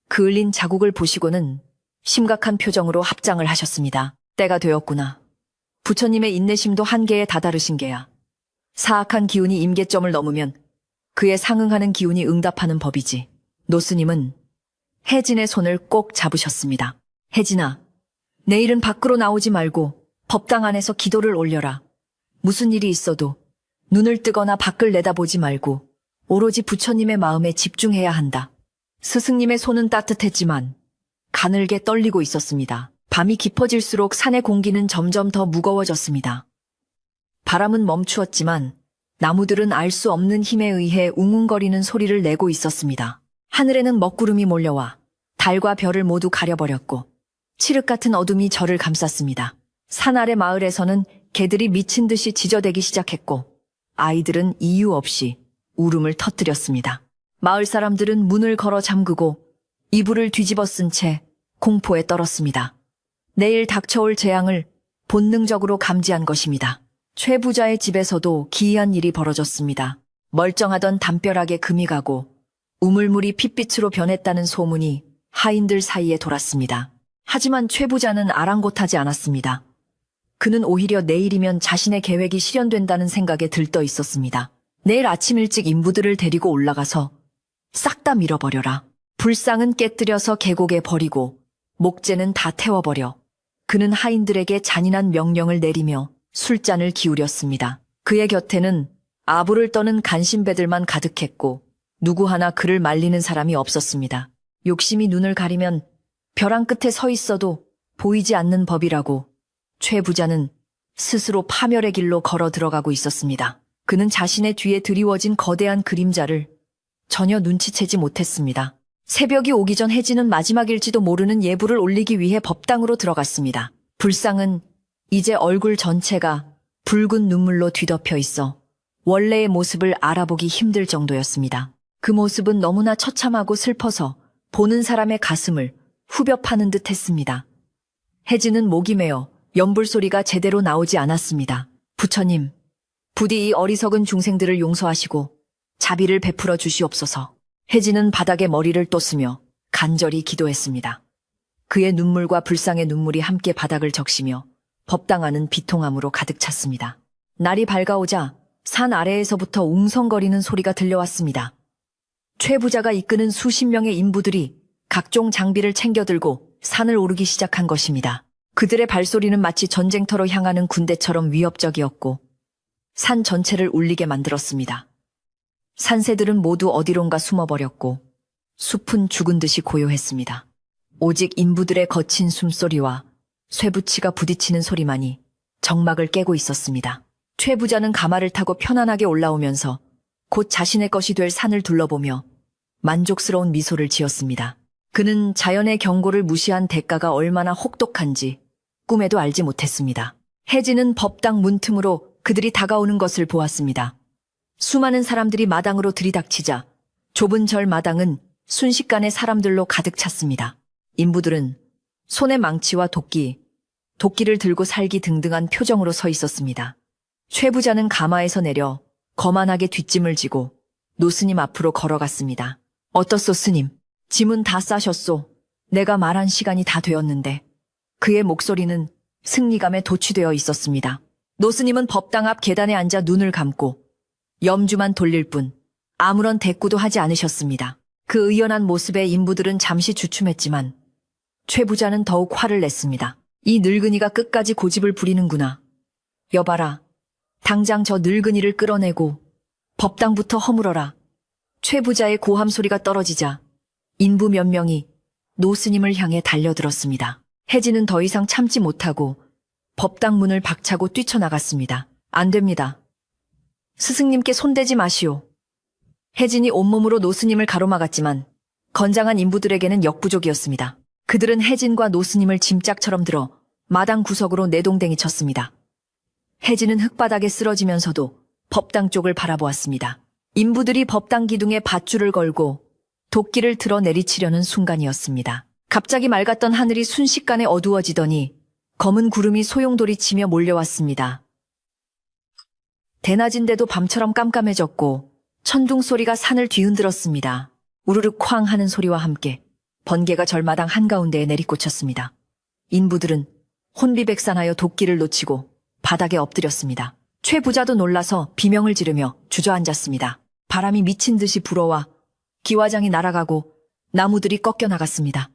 그을린 자국을 보시고는 심각한 표정으로 합장을 하셨습니다. 때가 되었구나. 부처님의 인내심도 한계에 다다르신 게야. 사악한 기운이 임계점을 넘으면 그에 상응하는 기운이 응답하는 법이지. 노스님은 혜진의 손을 꼭 잡으셨습니다. 혜진아, 내일은 밖으로 나오지 말고 법당 안에서 기도를 올려라. 무슨 일이 있어도 눈을 뜨거나 밖을 내다보지 말고 오로지 부처님의 마음에 집중해야 한다. 스승님의 손은 따뜻했지만 가늘게 떨리고 있었습니다. 밤이 깊어질수록 산의 공기는 점점 더 무거워졌습니다. 바람은 멈추었지만 나무들은 알 수 없는 힘에 의해 웅웅거리는 소리를 내고 있었습니다. 하늘에는 먹구름이 몰려와 달과 별을 모두 가려버렸고 칠흑 같은 어둠이 절을 감쌌습니다. 산 아래 마을에서는 개들이 미친 듯이 짖어대기 시작했고 아이들은 이유 없이 울음을 터뜨렸습니다. 마을 사람들은 문을 걸어 잠그고 이불을 뒤집어 쓴 채 공포에 떨었습니다. 내일 닥쳐올 재앙을 본능적으로 감지한 것입니다. 최 부자의 집에서도 기이한 일이 벌어졌습니다. 멀쩡하던 담벼락에 금이 가고 우물물이 핏빛으로 변했다는 소문이 하인들 사이에 돌았습니다. 하지만 최 부자는 아랑곳하지 않았습니다. 그는 오히려 내일이면 자신의 계획이 실현된다는 생각에 들떠 있었습니다. 내일 아침 일찍 인부들을 데리고 올라가서 싹 다 밀어버려라. 불상은 깨뜨려서 계곡에 버리고 목재는 다 태워버려. 그는 하인들에게 잔인한 명령을 내리며 술잔을 기울였습니다. 그의 곁에는 아부를 떠는 간신배들만 가득했고 누구 하나 그를 말리는 사람이 없었습니다. 욕심이 눈을 가리면 벼랑 끝에 서 있어도 보이지 않는 법이라고 최 부자는 스스로 파멸의 길로 걸어 들어가고 있었습니다. 그는 자신의 뒤에 드리워진 거대한 그림자를 전혀 눈치채지 못했습니다. 새벽이 오기 전 혜진은 마지막일지도 모르는 예불을 올리기 위해 법당으로 들어갔습니다. 불상은 이제 얼굴 전체가 붉은 눈물로 뒤덮여 있어 원래의 모습을 알아보기 힘들 정도였습니다. 그 모습은 너무나 처참하고 슬퍼서 보는 사람의 가슴을 후벼 파는 듯 했습니다. 혜진은 목이 메어 연불 소리가 제대로 나오지 않았습니다. 부처님, 부디 이 어리석은 중생들을 용서하시고 자비를 베풀어 주시옵소서. 혜진은 바닥에 머리를 똬으며 간절히 기도했습니다. 그의 눈물과 불상의 눈물이 함께 바닥을 적시며 법당 안은 비통함으로 가득 찼습니다. 날이 밝아오자 산 아래에서부터 웅성거리는 소리가 들려왔습니다. 최 부자가 이끄는 수십 명의 인부들이 각종 장비를 챙겨들고 산을 오르기 시작한 것입니다. 그들의 발소리는 마치 전쟁터로 향하는 군대처럼 위협적이었고 산 전체를 울리게 만들었습니다. 산새들은 모두 어디론가 숨어버렸고 숲은 죽은 듯이 고요했습니다. 오직 인부들의 거친 숨소리와 쇠붙이가 부딪히는 소리만이 정막을 깨고 있었습니다. 최 부자는 가마를 타고 편안하게 올라오면서 곧 자신의 것이 될 산을 둘러보며 만족스러운 미소를 지었습니다. 그는 자연의 경고를 무시한 대가가 얼마나 혹독한지 꿈에도 알지 못했습니다. 혜진은 법당 문틈으로 그들이 다가오는 것을 보았습니다. 수많은 사람들이 마당으로 들이닥치자 좁은 절 마당은 순식간에 사람들로 가득 찼습니다. 인부들은 손에 망치와 도끼를 들고 살기 등등한 표정으로 서 있었습니다. 최 부자는 가마에서 내려 거만하게 뒷짐을 지고 노스님 앞으로 걸어갔습니다. 어떻소 스님, 짐은 다 싸셨소. 내가 말한 시간이 다 되었는데. 그의 목소리는 승리감에 도취되어 있었습니다. 노스님은 법당 앞 계단에 앉아 눈을 감고 염주만 돌릴 뿐 아무런 대꾸도 하지 않으셨습니다. 그 의연한 모습에 인부들은 잠시 주춤했지만 최 부자는 더욱 화를 냈습니다. 이 늙은이가 끝까지 고집을 부리는구나. 여봐라, 당장 저 늙은이를 끌어내고 법당부터 허물어라. 최 부자의 고함 소리가 떨어지자 인부 몇 명이 노스님을 향해 달려들었습니다. 혜진은 더 이상 참지 못하고 법당 문을 박차고 뛰쳐나갔습니다. 안 됩니다. 스승님께 손대지 마시오. 혜진이 온몸으로 노스님을 가로막았지만 건장한 인부들에게는 역부족이었습니다. 그들은 혜진과 노스님을 짐짝처럼 들어 마당 구석으로 내동댕이 쳤습니다. 혜진은 흙바닥에 쓰러지면서도 법당 쪽을 바라보았습니다. 인부들이 법당 기둥에 밧줄을 걸고 도끼를 들어 내리치려는 순간이었습니다. 갑자기 맑았던 하늘이 순식간에 어두워지더니 검은 구름이 소용돌이치며 몰려왔습니다. 대낮인데도 밤처럼 깜깜해졌고 천둥 소리가 산을 뒤흔들었습니다. 우르르 쾅 하는 소리와 함께 번개가 절마당 한가운데에 내리꽂혔습니다. 인부들은 혼비백산하여 도끼를 놓치고 바닥에 엎드렸습니다. 최 부자도 놀라서 비명을 지르며 주저앉았습니다. 바람이 미친 듯이 불어와 기와장이 날아가고 나무들이 꺾여 나갔습니다.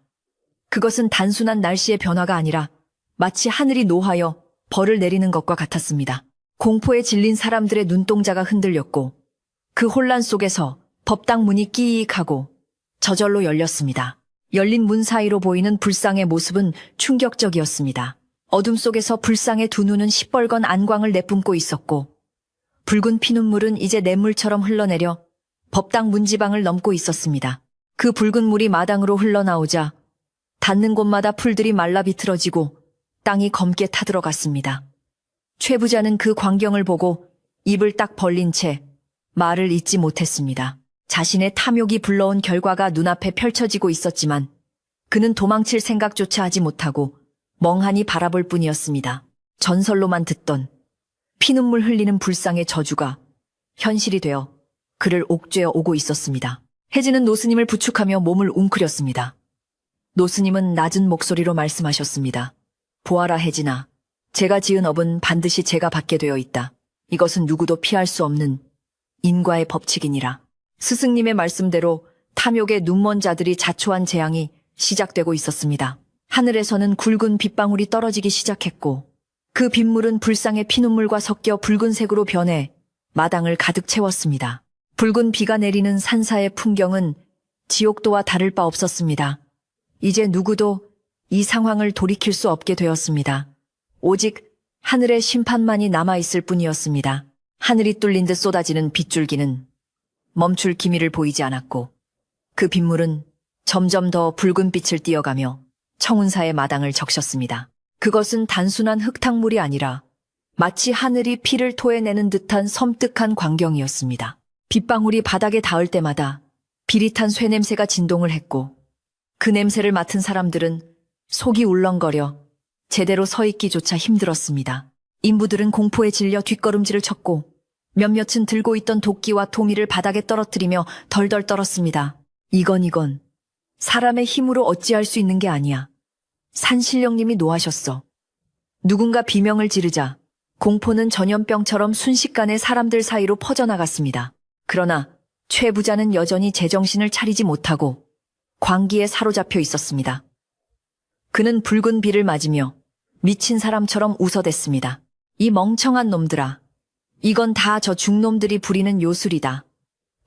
그것은 단순한 날씨의 변화가 아니라 마치 하늘이 노하여 벌을 내리는 것과 같았습니다. 공포에 질린 사람들의 눈동자가 흔들렸고 그 혼란 속에서 법당 문이 끼익하고 저절로 열렸습니다. 열린 문 사이로 보이는 불상의 모습은 충격적이었습니다. 어둠 속에서 불상의 두 눈은 시뻘건 안광을 내뿜고 있었고 붉은 피눈물은 이제 냇물처럼 흘러내려 법당 문지방을 넘고 있었습니다. 그 붉은 물이 마당으로 흘러나오자 닿는 곳마다 풀들이 말라 비틀어지고 땅이 검게 타들어갔습니다. 최 부자는 그 광경을 보고 입을 딱 벌린 채 말을 잇지 못했습니다. 자신의 탐욕이 불러온 결과가 눈앞에 펼쳐지고 있었지만 그는 도망칠 생각조차 하지 못하고 멍하니 바라볼 뿐이었습니다. 전설로만 듣던 피눈물 흘리는 불상의 저주가 현실이 되어 그를 옥죄어 오고 있었습니다. 혜진은 노스님을 부축하며 몸을 웅크렸습니다. 노스님은 낮은 목소리로 말씀하셨습니다. 보아라 혜진아, 제가 지은 업은 반드시 제가 받게 되어 있다. 이것은 누구도 피할 수 없는 인과의 법칙이니라. 스승님의 말씀대로 탐욕의 눈먼 자들이 자초한 재앙이 시작되고 있었습니다. 하늘에서는 굵은 빗방울이 떨어지기 시작했고 그 빗물은 불상의 피눈물과 섞여 붉은색으로 변해 마당을 가득 채웠습니다. 붉은 비가 내리는 산사의 풍경은 지옥도와 다를 바 없었습니다. 이제 누구도 이 상황을 돌이킬 수 없게 되었습니다. 오직 하늘의 심판만이 남아있을 뿐이었습니다. 하늘이 뚫린 듯 쏟아지는 빗줄기는 멈출 기미를 보이지 않았고 그 빗물은 점점 더 붉은 빛을 띄어가며 청운사의 마당을 적셨습니다. 그것은 단순한 흙탕물이 아니라 마치 하늘이 피를 토해내는 듯한 섬뜩한 광경이었습니다. 빗방울이 바닥에 닿을 때마다 비릿한 쇠냄새가 진동을 했고 그 냄새를 맡은 사람들은 속이 울렁거려 제대로 서 있기조차 힘들었습니다. 인부들은 공포에 질려 뒷걸음질을 쳤고 몇몇은 들고 있던 도끼와 토미를 바닥에 떨어뜨리며 덜덜 떨었습니다. 이건 사람의 힘으로 어찌할 수 있는 게 아니야. 산신령님이 노하셨어. 누군가 비명을 지르자 공포는 전염병처럼 순식간에 사람들 사이로 퍼져나갔습니다. 그러나 최 부자는 여전히 제정신을 차리지 못하고 광기에 사로잡혀 있었습니다. 그는 붉은 비를 맞으며 미친 사람처럼 웃어댔습니다. 이 멍청한 놈들아. 이건 다 저 중놈들이 부리는 요술이다.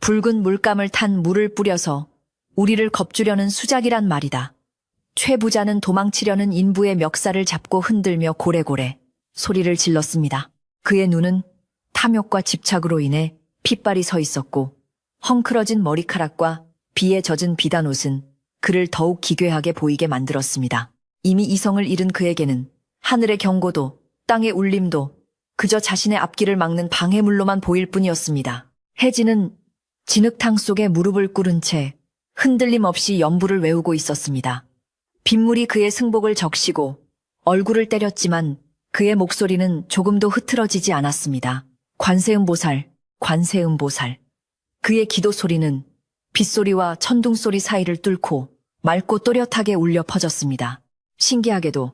붉은 물감을 탄 물을 뿌려서 우리를 겁주려는 수작이란 말이다. 최 부자는 도망치려는 인부의 멱살을 잡고 흔들며 고래고래 소리를 질렀습니다. 그의 눈은 탐욕과 집착으로 인해 핏발이 서 있었고 헝클어진 머리카락과 비에 젖은 비단옷은 그를 더욱 기괴하게 보이게 만들었습니다. 이미 이성을 잃은 그에게는 하늘의 경고도 땅의 울림도 그저 자신의 앞길을 막는 방해물로만 보일 뿐이었습니다. 혜진은 진흙탕 속에 무릎을 꿇은 채 흔들림 없이 연부를 외우고 있었습니다. 빗물이 그의 승복을 적시고 얼굴을 때렸지만 그의 목소리는 조금도 흐트러지지 않았습니다. 관세음보살, 관세음보살. 그의 기도 소리는 빗소리와 천둥소리 사이를 뚫고 맑고 또렷하게 울려 퍼졌습니다. 신기하게도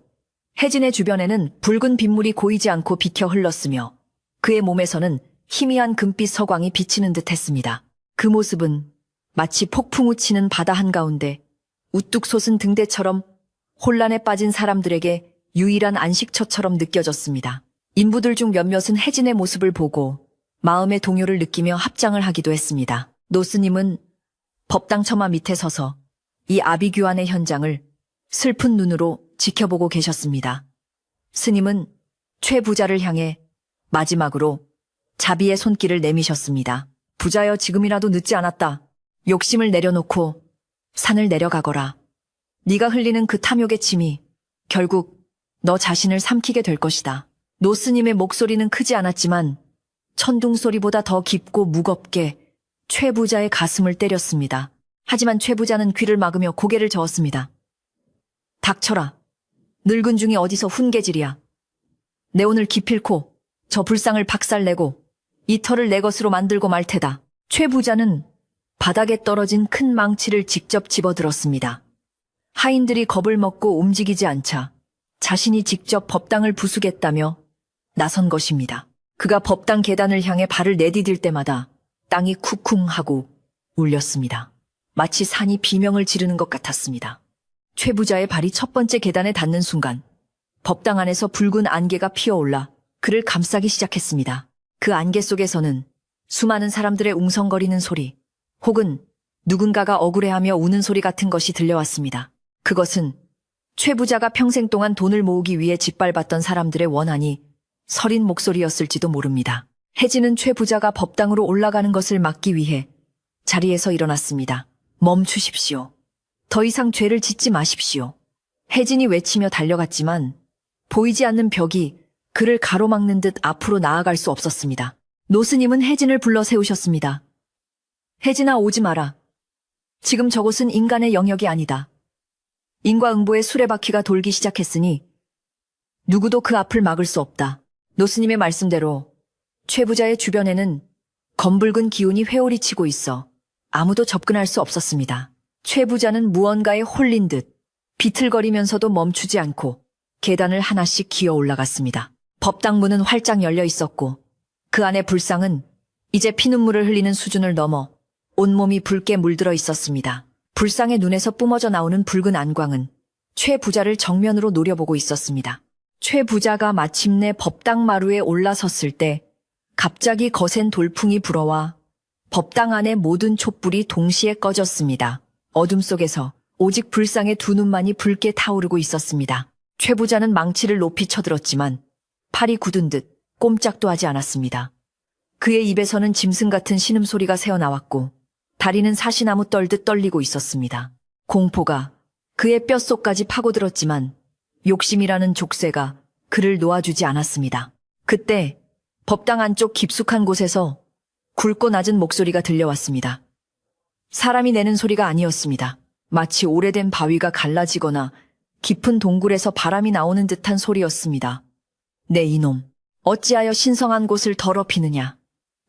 혜진의 주변에는 붉은 빗물이 고이지 않고 비켜 흘렀으며 그의 몸에서는 희미한 금빛 서광이 비치는 듯 했습니다. 그 모습은 마치 폭풍 우치는 바다 한가운데 우뚝 솟은 등대처럼 혼란에 빠진 사람들에게 유일한 안식처처럼 느껴졌습니다. 인부들 중 몇몇은 혜진의 모습을 보고 마음의 동요를 느끼며 합장을 하기도 했습니다. 노스님은 법당 처마 밑에 서서 이 아비규환의 현장을 슬픈 눈으로 지켜보고 계셨습니다. 스님은 최 부자를 향해 마지막으로 자비의 손길을 내미셨습니다. 부자여, 지금이라도 늦지 않았다. 욕심을 내려놓고 산을 내려가거라. 네가 흘리는 그 탐욕의 침이 결국 너 자신을 삼키게 될 것이다. 노스님의 목소리는 크지 않았지만 천둥 소리보다 더 깊고 무겁게 최 부자의 가슴을 때렸습니다. 하지만 최 부자는 귀를 막으며 고개를 저었습니다. 닥쳐라. 늙은 중이 어디서 훈계질이야. 내 오늘 기필코 저 불상을 박살내고 이 터를 내 것으로 만들고 말 테다. 최 부자는 바닥에 떨어진 큰 망치를 직접 집어들었습니다. 하인들이 겁을 먹고 움직이지 않자 자신이 직접 법당을 부수겠다며 나선 것입니다. 그가 법당 계단을 향해 발을 내디딜 때마다 땅이 쿵쿵 하고 울렸습니다. 마치 산이 비명을 지르는 것 같았습니다. 최 부자의 발이 첫 번째 계단에 닿는 순간 법당 안에서 붉은 안개가 피어올라 그를 감싸기 시작했습니다. 그 안개 속에서는 수많은 사람들의 웅성거리는 소리, 혹은 누군가가 억울해하며 우는 소리 같은 것이 들려왔습니다. 그것은 최 부자가 평생 동안 돈을 모으기 위해 짓밟았던 사람들의 원한이 서린 목소리였을지도 모릅니다. 혜진은 최 부자가 법당으로 올라가는 것을 막기 위해 자리에서 일어났습니다. 멈추십시오. 더 이상 죄를 짓지 마십시오. 혜진이 외치며 달려갔지만 보이지 않는 벽이 그를 가로막는 듯 앞으로 나아갈 수 없었습니다. 노스님은 혜진을 불러 세우셨습니다. 혜진아, 오지 마라. 지금 저곳은 인간의 영역이 아니다. 인과응보의 수레바퀴가 돌기 시작했으니 누구도 그 앞을 막을 수 없다. 노스님의 말씀대로 최 부자의 주변에는 검붉은 기운이 회오리 치고 있어 아무도 접근할 수 없었습니다. 최 부자는 무언가에 홀린 듯 비틀거리면서도 멈추지 않고 계단을 하나씩 기어 올라갔습니다. 법당 문은 활짝 열려 있었고 그 안의 불상은 이제 피눈물을 흘리는 수준을 넘어 온몸이 붉게 물들어 있었습니다. 불상의 눈에서 뿜어져 나오는 붉은 안광은 최 부자를 정면으로 노려보고 있었습니다. 최 부자가 마침내 법당 마루에 올라섰을 때 갑자기 거센 돌풍이 불어와 법당 안의 모든 촛불이 동시에 꺼졌습니다. 어둠 속에서 오직 불상의 두 눈만이 붉게 타오르고 있었습니다. 최 부자는 망치를 높이 쳐들었지만 팔이 굳은 듯 꼼짝도 하지 않았습니다. 그의 입에서는 짐승 같은 신음소리가 새어나왔고 다리는 사시나무 떨듯 떨리고 있었습니다. 공포가 그의 뼛속까지 파고들었지만 욕심이라는 족쇄가 그를 놓아주지 않았습니다. 그때 법당 안쪽 깊숙한 곳에서 굵고 낮은 목소리가 들려왔습니다. 사람이 내는 소리가 아니었습니다. 마치 오래된 바위가 갈라지거나 깊은 동굴에서 바람이 나오는 듯한 소리였습니다. 내 이놈, 어찌하여 신성한 곳을 더럽히느냐.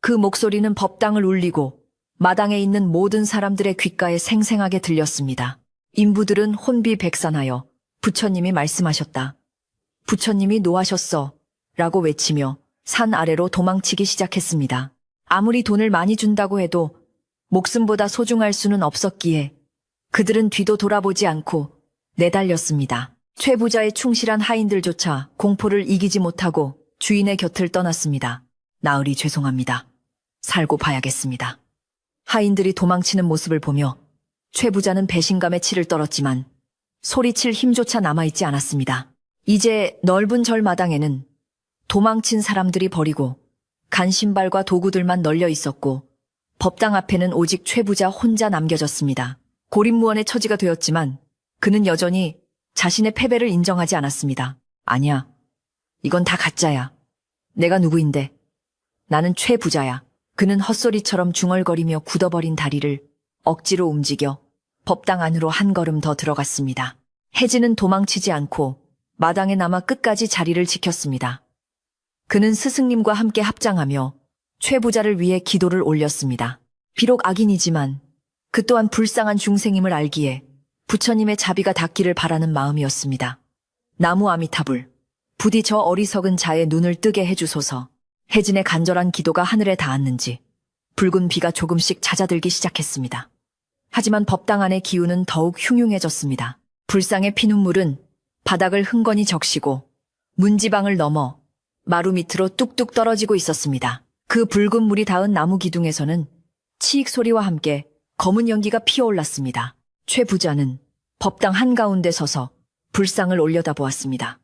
그 목소리는 법당을 울리고 마당에 있는 모든 사람들의 귓가에 생생하게 들렸습니다. 인부들은 혼비백산하여 부처님이 말씀하셨다. 부처님이 노하셨어. 라고 외치며 산 아래로 도망치기 시작했습니다. 아무리 돈을 많이 준다고 해도 목숨보다 소중할 수는 없었기에 그들은 뒤도 돌아보지 않고 내달렸습니다. 최 부자의 충실한 하인들조차 공포를 이기지 못하고 주인의 곁을 떠났습니다. 나으리 죄송합니다. 살고 봐야겠습니다. 하인들이 도망치는 모습을 보며 최 부자는 배신감에 치를 떨었지만 소리칠 힘조차 남아있지 않았습니다. 이제 넓은 절마당에는 도망친 사람들이 버리고 간신발과 도구들만 널려 있었고 법당 앞에는 오직 최 부자 혼자 남겨졌습니다. 고립무원의 처지가 되었지만 그는 여전히 자신의 패배를 인정하지 않았습니다. 아니야. 이건 다 가짜야. 내가 누구인데. 나는 최 부자야. 그는 헛소리처럼 중얼거리며 굳어버린 다리를 억지로 움직여 법당 안으로 한 걸음 더 들어갔습니다. 혜진은 도망치지 않고 마당에 남아 끝까지 자리를 지켰습니다. 그는 스승님과 함께 합장하며 최 부자를 위해 기도를 올렸습니다. 비록 악인이지만 그 또한 불쌍한 중생임을 알기에 부처님의 자비가 닿기를 바라는 마음이었습니다. 나무 아미타불, 부디 저 어리석은 자의 눈을 뜨게 해주소서. 혜진의 간절한 기도가 하늘에 닿았는지 붉은 비가 조금씩 잦아들기 시작했습니다. 하지만 법당 안의 기운은 더욱 흉흉해졌습니다. 불상의 피눈물은 바닥을 흥건히 적시고 문지방을 넘어 마루 밑으로 뚝뚝 떨어지고 있었습니다. 그 붉은 물이 닿은 나무 기둥에서는 치익 소리와 함께 검은 연기가 피어올랐습니다. 최 부자는 법당 한가운데 서서 불상을 올려다보았습니다.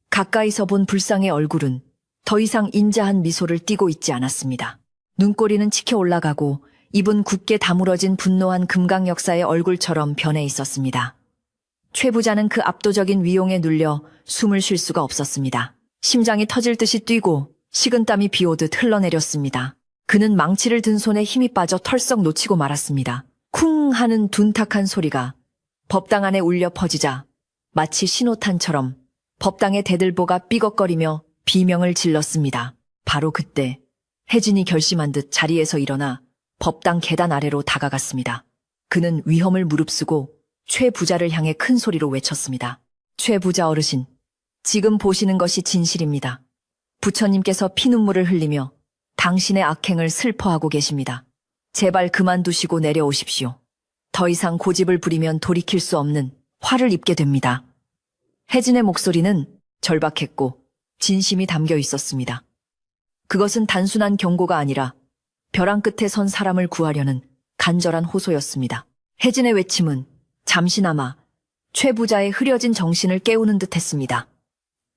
가까이서 본 불상의 얼굴은 더 이상 인자한 미소를 띠고 있지 않았습니다. 눈꼬리는 치켜 올라가고 입은 굳게 다물어진 분노한 금강역사의 얼굴처럼 변해 있었습니다. 최 부자는 그 압도적인 위용에 눌려 숨을 쉴 수가 없었습니다. 심장이 터질 듯이 뛰고 식은땀이 비오듯 흘러내렸습니다. 그는 망치를 든 손에 힘이 빠져 털썩 놓치고 말았습니다. 쿵 하는 둔탁한 소리가 법당 안에 울려 퍼지자 마치 신호탄처럼 법당의 대들보가 삐걱거리며 비명을 질렀습니다. 바로 그때 혜진이 결심한 듯 자리에서 일어나 법당 계단 아래로 다가갔습니다. 그는 위험을 무릅쓰고 최 부자를 향해 큰 소리로 외쳤습니다. 최 부자 어르신, 지금 보시는 것이 진실입니다. 부처님께서 피눈물을 흘리며 당신의 악행을 슬퍼하고 계십니다. 제발 그만두시고 내려오십시오. 더 이상 고집을 부리면 돌이킬 수 없는 화를 입게 됩니다. 혜진의 목소리는 절박했고 진심이 담겨 있었습니다. 그것은 단순한 경고가 아니라 벼랑 끝에 선 사람을 구하려는 간절한 호소였습니다. 혜진의 외침은 잠시나마 최 부자의 흐려진 정신을 깨우는 듯 했습니다.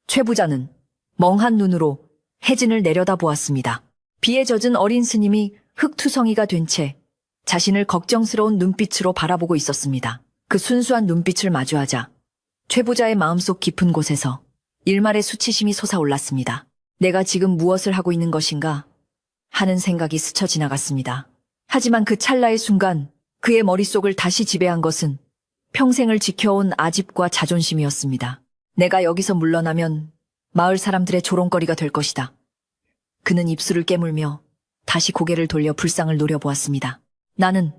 최 부자는 멍한 눈으로 혜진을 내려다보았습니다. 비에 젖은 어린 스님이 흙투성이가 된 채 자신을 걱정스러운 눈빛으로 바라보고 있었습니다. 그 순수한 눈빛을 마주하자 최 부자의 마음속 깊은 곳에서 일말의 수치심이 솟아올랐습니다. 내가 지금 무엇을 하고 있는 것인가 하는 생각이 스쳐 지나갔습니다. 하지만 그 찰나의 순간 그의 머릿속을 다시 지배한 것은 평생을 지켜온 아집과 자존심이었습니다. 내가 여기서 물러나면 마을 사람들의 조롱거리가 될 것이다. 그는 입술을 깨물며 다시 고개를 돌려 불상을 노려보았습니다. 나는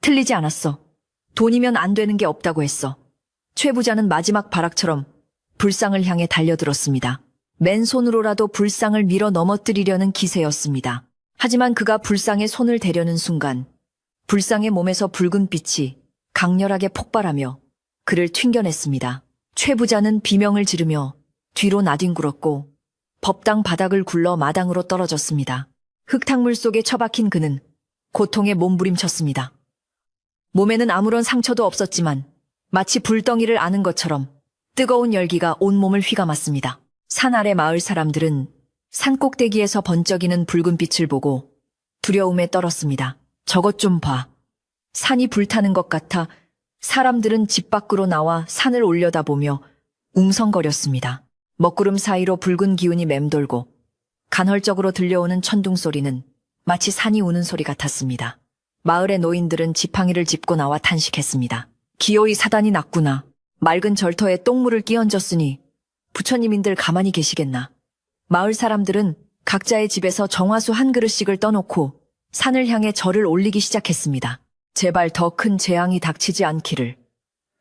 틀리지 않았어. 돈이면 안 되는 게 없다고 했어. 최 부자는 마지막 발악처럼 불상을 향해 달려들었습니다. 맨손으로라도 불상을 밀어 넘어뜨리려는 기세였습니다. 하지만 그가 불상에 손을 대려는 순간 불상의 몸에서 붉은 빛이 강렬하게 폭발하며 그를 튕겨냈습니다. 최 부자는 비명을 지르며 뒤로 나뒹굴었고 법당 바닥을 굴러 마당으로 떨어졌습니다. 흙탕물 속에 처박힌 그는 고통에 몸부림쳤습니다. 몸에는 아무런 상처도 없었지만 마치 불덩이를 아는 것처럼 뜨거운 열기가 온몸을 휘감았습니다. 산 아래 마을 사람들은 산꼭대기에서 번쩍이는 붉은 빛을 보고 두려움에 떨었습니다. 저것 좀 봐. 산이 불타는 것 같아 사람들은 집 밖으로 나와 산을 올려다보며 웅성거렸습니다. 먹구름 사이로 붉은 기운이 맴돌고 간헐적으로 들려오는 천둥 소리는 마치 산이 우는 소리 같았습니다. 마을의 노인들은 지팡이를 짚고 나와 탄식했습니다. 기어이 사단이 났구나. 맑은 절터에 똥물을 끼얹었으니 부처님인들 가만히 계시겠나. 마을 사람들은 각자의 집에서 정화수 한 그릇씩을 떠놓고 산을 향해 절을 올리기 시작했습니다. 제발 더 큰 재앙이 닥치지 않기를.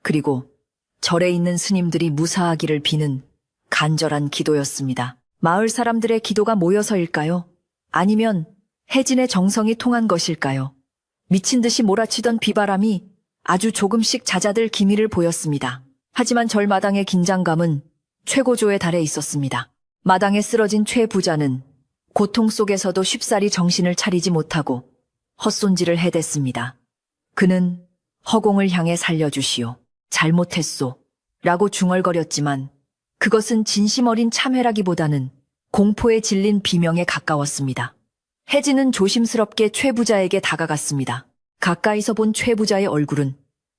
그리고 절에 있는 스님들이 무사하기를 비는 간절한 기도였습니다. 마을 사람들의 기도가 모여서일까요? 아니면 혜진의 정성이 통한 것일까요? 미친 듯이 몰아치던 비바람이 아주 조금씩 잦아들 기미를 보였습니다. 하지만 절마당의 긴장감은 최고조에 달해 있었습니다. 마당에 쓰러진 최 부자는 고통 속에서도 쉽사리 정신을 차리지 못하고 헛손질을 해댔습니다. 그는 허공을 향해 살려주시오. 잘못했소. 라고 중얼거렸지만 그것은 진심 어린 참회라기보다는 공포에 질린 비명에 가까웠습니다. 혜진은 조심스럽게 최 부자에게 다가갔습니다. 가까이서 본 최 부자의 얼굴은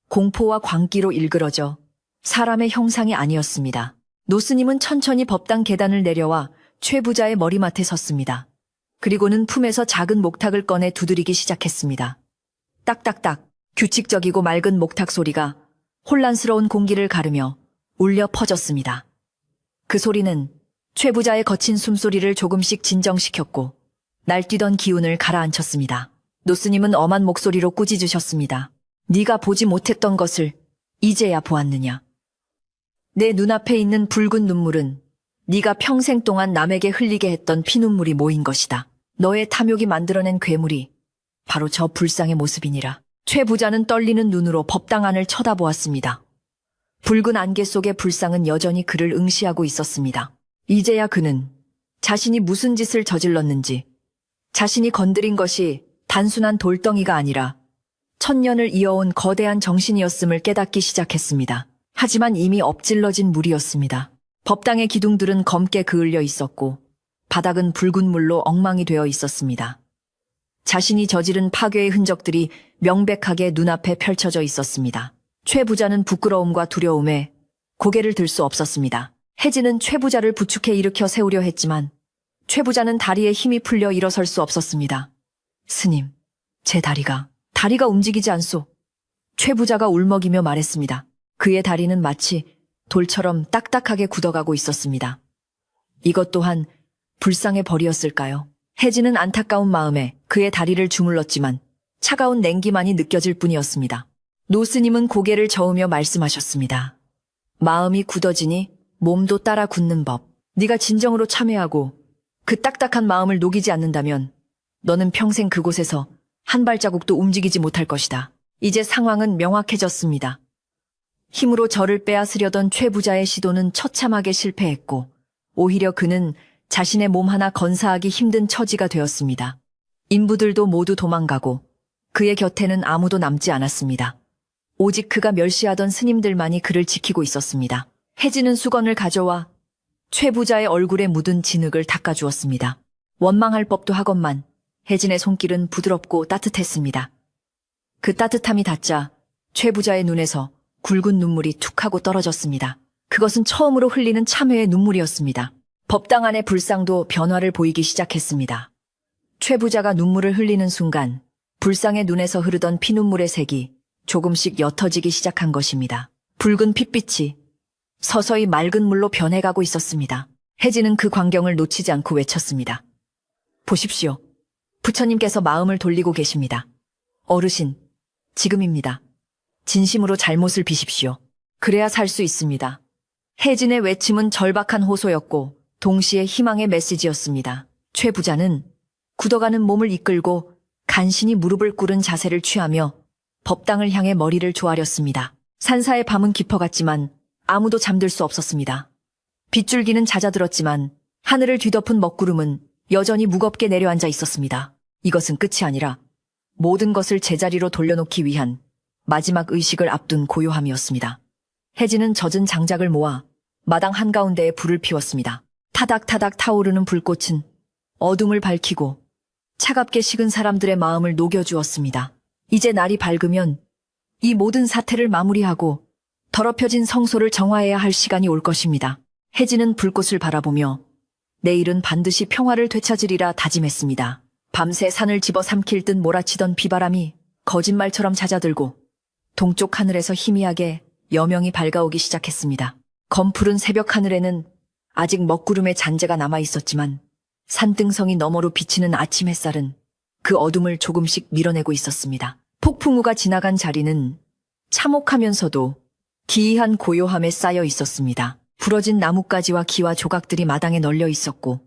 공포와 광기로 일그러져 사람의 형상이 아니었습니다. 노스님은 천천히 법당 계단을 내려와 최 부자의 머리맡에 섰습니다. 그리고는 품에서 작은 목탁을 꺼내 두드리기 시작했습니다. 딱딱딱 규칙적이고 맑은 목탁 소리가 혼란스러운 공기를 가르며 울려 퍼졌습니다. 그 소리는 최 부자의 거친 숨소리를 조금씩 진정시켰고 날뛰던 기운을 가라앉혔습니다. 노스님은 엄한 목소리로 꾸짖으셨습니다. 네가 보지 못했던 것을 이제야 보았느냐. 내 눈앞에 있는 붉은 눈물은 네가 평생 동안 남에게 흘리게 했던 피눈물이 모인 것이다. 너의 탐욕이 만들어낸 괴물이 바로 저 불상의 모습이니라. 최 부자는 떨리는 눈으로 법당 안을 쳐다보았습니다. 붉은 안개 속의 불상은 여전히 그를 응시하고 있었습니다. 이제야 그는 자신이 무슨 짓을 저질렀는지, 자신이 건드린 것이 단순한 돌덩이가 아니라 천년을 이어온 거대한 정신이었음을 깨닫기 시작했습니다. 하지만 이미 엎질러진 물이었습니다. 법당의 기둥들은 검게 그을려 있었고 바닥은 붉은 물로 엉망이 되어 있었습니다. 자신이 저지른 파괴의 흔적들이 명백하게 눈앞에 펼쳐져 있었습니다. 최 부자는 부끄러움과 두려움에 고개를 들 수 없었습니다. 혜진은 최 부자를 부축해 일으켜 세우려 했지만 최 부자는 다리에 힘이 풀려 일어설 수 없었습니다. 스님, 제 다리가 움직이지 않소. 최 부자가 울먹이며 말했습니다. 그의 다리는 마치 돌처럼 딱딱하게 굳어가고 있었습니다. 이것 또한 불상의 벌이었을까요? 혜진은 안타까운 마음에 그의 다리를 주물렀지만 차가운 냉기만이 느껴질 뿐이었습니다. 노스님은 고개를 저으며 말씀하셨습니다. 마음이 굳어지니 몸도 따라 굳는 법. 네가 진정으로 참회하고 그 딱딱한 마음을 녹이지 않는다면 너는 평생 그곳에서 한 발자국도 움직이지 못할 것이다. 이제 상황은 명확해졌습니다. 힘으로 저를 빼앗으려던 최 부자의 시도는 처참하게 실패했고 오히려 그는 자신의 몸 하나 건사하기 힘든 처지가 되었습니다. 인부들도 모두 도망가고 그의 곁에는 아무도 남지 않았습니다. 오직 그가 멸시하던 스님들만이 그를 지키고 있었습니다. 혜진은 수건을 가져와 최 부자의 얼굴에 묻은 진흙을 닦아주었습니다. 원망할 법도 하건만 혜진의 손길은 부드럽고 따뜻했습니다. 그 따뜻함이 닿자 최 부자의 눈에서 굵은 눈물이 툭 하고 떨어졌습니다. 그것은 처음으로 흘리는 참회의 눈물이었습니다. 법당 안의 불상도 변화를 보이기 시작했습니다. 최 부자가 눈물을 흘리는 순간 불상의 눈에서 흐르던 피눈물의 색이 조금씩 옅어지기 시작한 것입니다. 붉은 핏빛이 서서히 맑은 물로 변해가고 있었습니다. 혜진은 그 광경을 놓치지 않고 외쳤습니다. 보십시오. 부처님께서 마음을 돌리고 계십니다. 어르신, 지금입니다. 진심으로 잘못을 비십시오. 그래야 살 수 있습니다. 혜진의 외침은 절박한 호소였고 동시에 희망의 메시지였습니다. 최 부자는 굳어가는 몸을 이끌고 간신히 무릎을 꿇은 자세를 취하며 법당을 향해 머리를 조아렸습니다. 산사의 밤은 깊어갔지만 아무도 잠들 수 없었습니다. 빗줄기는 잦아들었지만 하늘을 뒤덮은 먹구름은 여전히 무겁게 내려앉아 있었습니다. 이것은 끝이 아니라 모든 것을 제자리로 돌려놓기 위한 마지막 의식을 앞둔 고요함이었습니다. 혜진은 젖은 장작을 모아 마당 한가운데에 불을 피웠습니다. 타닥타닥 타오르는 불꽃은 어둠을 밝히고 차갑게 식은 사람들의 마음을 녹여주었습니다. 이제 날이 밝으면 이 모든 사태를 마무리하고 더럽혀진 성소를 정화해야 할 시간이 올 것입니다. 혜진은 불꽃을 바라보며 내일은 반드시 평화를 되찾으리라 다짐했습니다. 밤새 산을 집어삼킬 듯 몰아치던 비바람이 거짓말처럼 잦아들고 동쪽 하늘에서 희미하게 여명이 밝아오기 시작했습니다. 검푸른 새벽 하늘에는 아직 먹구름의 잔재가 남아있었지만 산등성이 너머로 비치는 아침 햇살은 그 어둠을 조금씩 밀어내고 있었습니다. 폭풍우가 지나간 자리는 참혹하면서도 기이한 고요함에 쌓여 있었습니다. 부러진 나뭇가지와 기와 조각들이 마당에 널려 있었고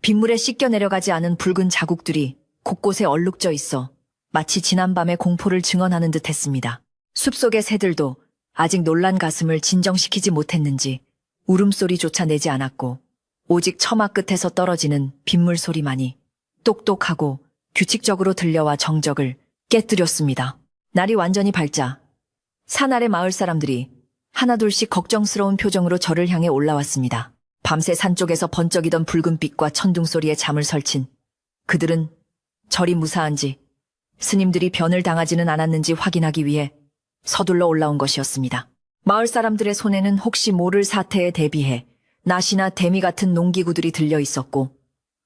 빗물에 씻겨 내려가지 않은 붉은 자국들이 곳곳에 얼룩져 있어 마치 지난밤의 공포를 증언하는 듯 했습니다. 숲속의 새들도 아직 놀란 가슴을 진정시키지 못했는지 울음소리조차 내지 않았고 오직 처마 끝에서 떨어지는 빗물 소리만이 똑똑하고 규칙적으로 들려와 정적을 깨뜨렸습니다. 날이 완전히 밝자 산 아래 마을 사람들이 하나둘씩 걱정스러운 표정으로 저를 향해 올라왔습니다. 밤새 산 쪽에서 번쩍이던 붉은빛과 천둥소리에 잠을 설친 그들은 절이 무사한지 스님들이 변을 당하지는 않았는지 확인하기 위해 서둘러 올라온 것이었습니다. 마을 사람들의 손에는 혹시 모를 사태에 대비해 낫이나 대미 같은 농기구들이 들려 있었고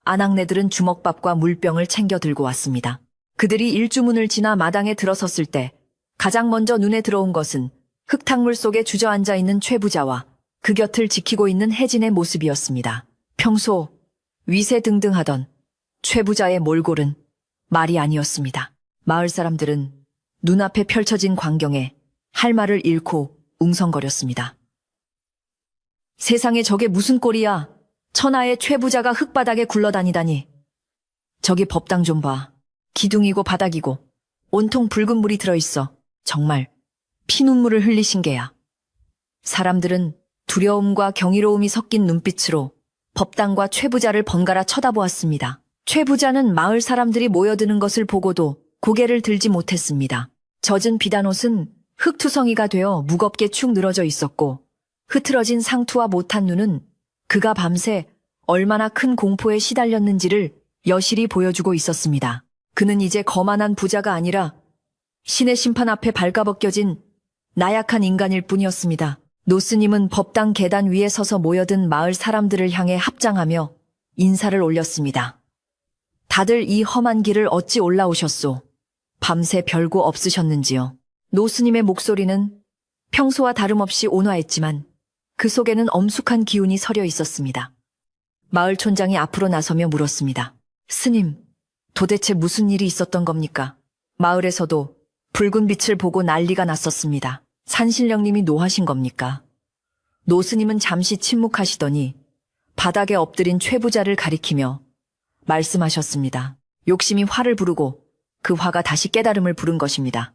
아낙네들은 주먹밥과 물병을 챙겨 들고 왔습니다. 그들이 일주문을 지나 마당에 들어섰을 때 가장 먼저 눈에 들어온 것은 흙탕물 속에 주저앉아 있는 최 부자와 그 곁을 지키고 있는 혜진의 모습이었습니다. 평소 위세등등하던 최 부자의 몰골은 말이 아니었습니다. 마을 사람들은 눈앞에 펼쳐진 광경에 할 말을 잃고 웅성거렸습니다. 세상에 저게 무슨 꼴이야. 천하의 최 부자가 흙바닥에 굴러다니다니. 저기 법당 좀 봐. 기둥이고 바닥이고 온통 붉은 물이 들어있어. 정말 피눈물을 흘리신 게야. 사람들은 두려움과 경이로움이 섞인 눈빛으로 법당과 최 부자를 번갈아 쳐다보았습니다. 최 부자는 마을 사람들이 모여드는 것을 보고도 고개를 들지 못했습니다. 젖은 비단옷은 흙투성이가 되어 무겁게 축 늘어져 있었고 흐트러진 상투와 못한 눈은 그가 밤새 얼마나 큰 공포에 시달렸는지를 여실히 보여주고 있었습니다. 그는 이제 거만한 부자가 아니라 신의 심판 앞에 발가벗겨진 나약한 인간일 뿐이었습니다. 노스님은 법당 계단 위에 서서 모여든 마을 사람들을 향해 합장하며 인사를 올렸습니다. 다들 이 험한 길을 어찌 올라오셨소? 밤새 별거 없으셨는지요? 노스님의 목소리는 평소와 다름없이 온화했지만 그 속에는 엄숙한 기운이 서려 있었습니다. 마을 촌장이 앞으로 나서며 물었습니다. 스님, 도대체 무슨 일이 있었던 겁니까? 마을에서도 붉은 빛을 보고 난리가 났었습니다. 산신령님이 노하신 겁니까? 노스님은 잠시 침묵하시더니 바닥에 엎드린 최부자를 가리키며 말씀하셨습니다. 욕심이 화를 부르고 그 화가 다시 깨달음을 부른 것입니다.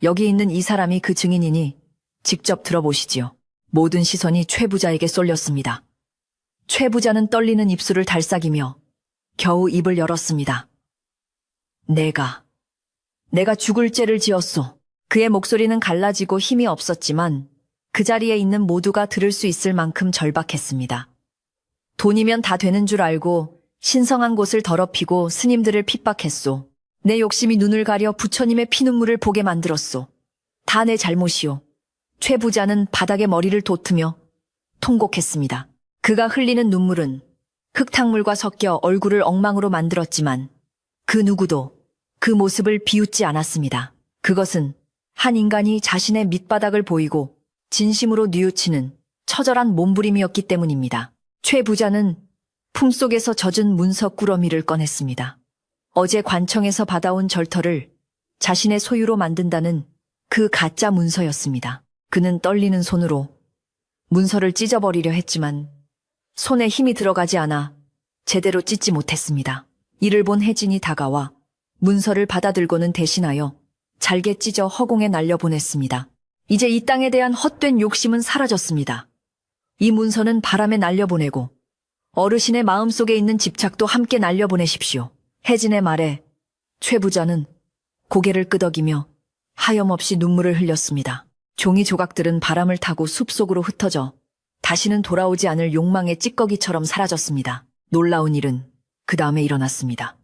여기 있는 이 사람이 그 증인이니 직접 들어보시지요. 모든 시선이 최부자에게 쏠렸습니다. 최부자는 떨리는 입술을 달싹이며 겨우 입을 열었습니다. 내가 죽을 죄를 지었소. 그의 목소리는 갈라지고 힘이 없었지만 그 자리에 있는 모두가 들을 수 있을 만큼 절박했습니다. 돈이면 다 되는 줄 알고 신성한 곳을 더럽히고 스님들을 핍박했소. 내 욕심이 눈을 가려 부처님의 피눈물을 보게 만들었소. 다 내 잘못이오. 최 부자는 바닥에 머리를 돋으며 통곡했습니다. 그가 흘리는 눈물은 흙탕물과 섞여 얼굴을 엉망으로 만들었지만 그 누구도 그 모습을 비웃지 않았습니다. 그것은 한 인간이 자신의 밑바닥을 보이고 진심으로 뉘우치는 처절한 몸부림이었기 때문입니다. 최 부자는 품속에서 젖은 문서 꾸러미를 꺼냈습니다. 어제 관청에서 받아온 절터를 자신의 소유로 만든다는 그 가짜 문서였습니다. 그는 떨리는 손으로 문서를 찢어버리려 했지만 손에 힘이 들어가지 않아 제대로 찢지 못했습니다. 이를 본 혜진이 다가와 문서를 받아들고는 대신하여 잘게 찢어 허공에 날려보냈습니다. 이제 이 땅에 대한 헛된 욕심은 사라졌습니다. 이 문서는 바람에 날려보내고 어르신의 마음속에 있는 집착도 함께 날려보내십시오. 혜진의 말에 최 부자는 고개를 끄덕이며 하염없이 눈물을 흘렸습니다. 종이 조각들은 바람을 타고 숲속으로 흩어져 다시는 돌아오지 않을 욕망의 찌꺼기처럼 사라졌습니다. 놀라운 일은 그 다음에 일어났습니다.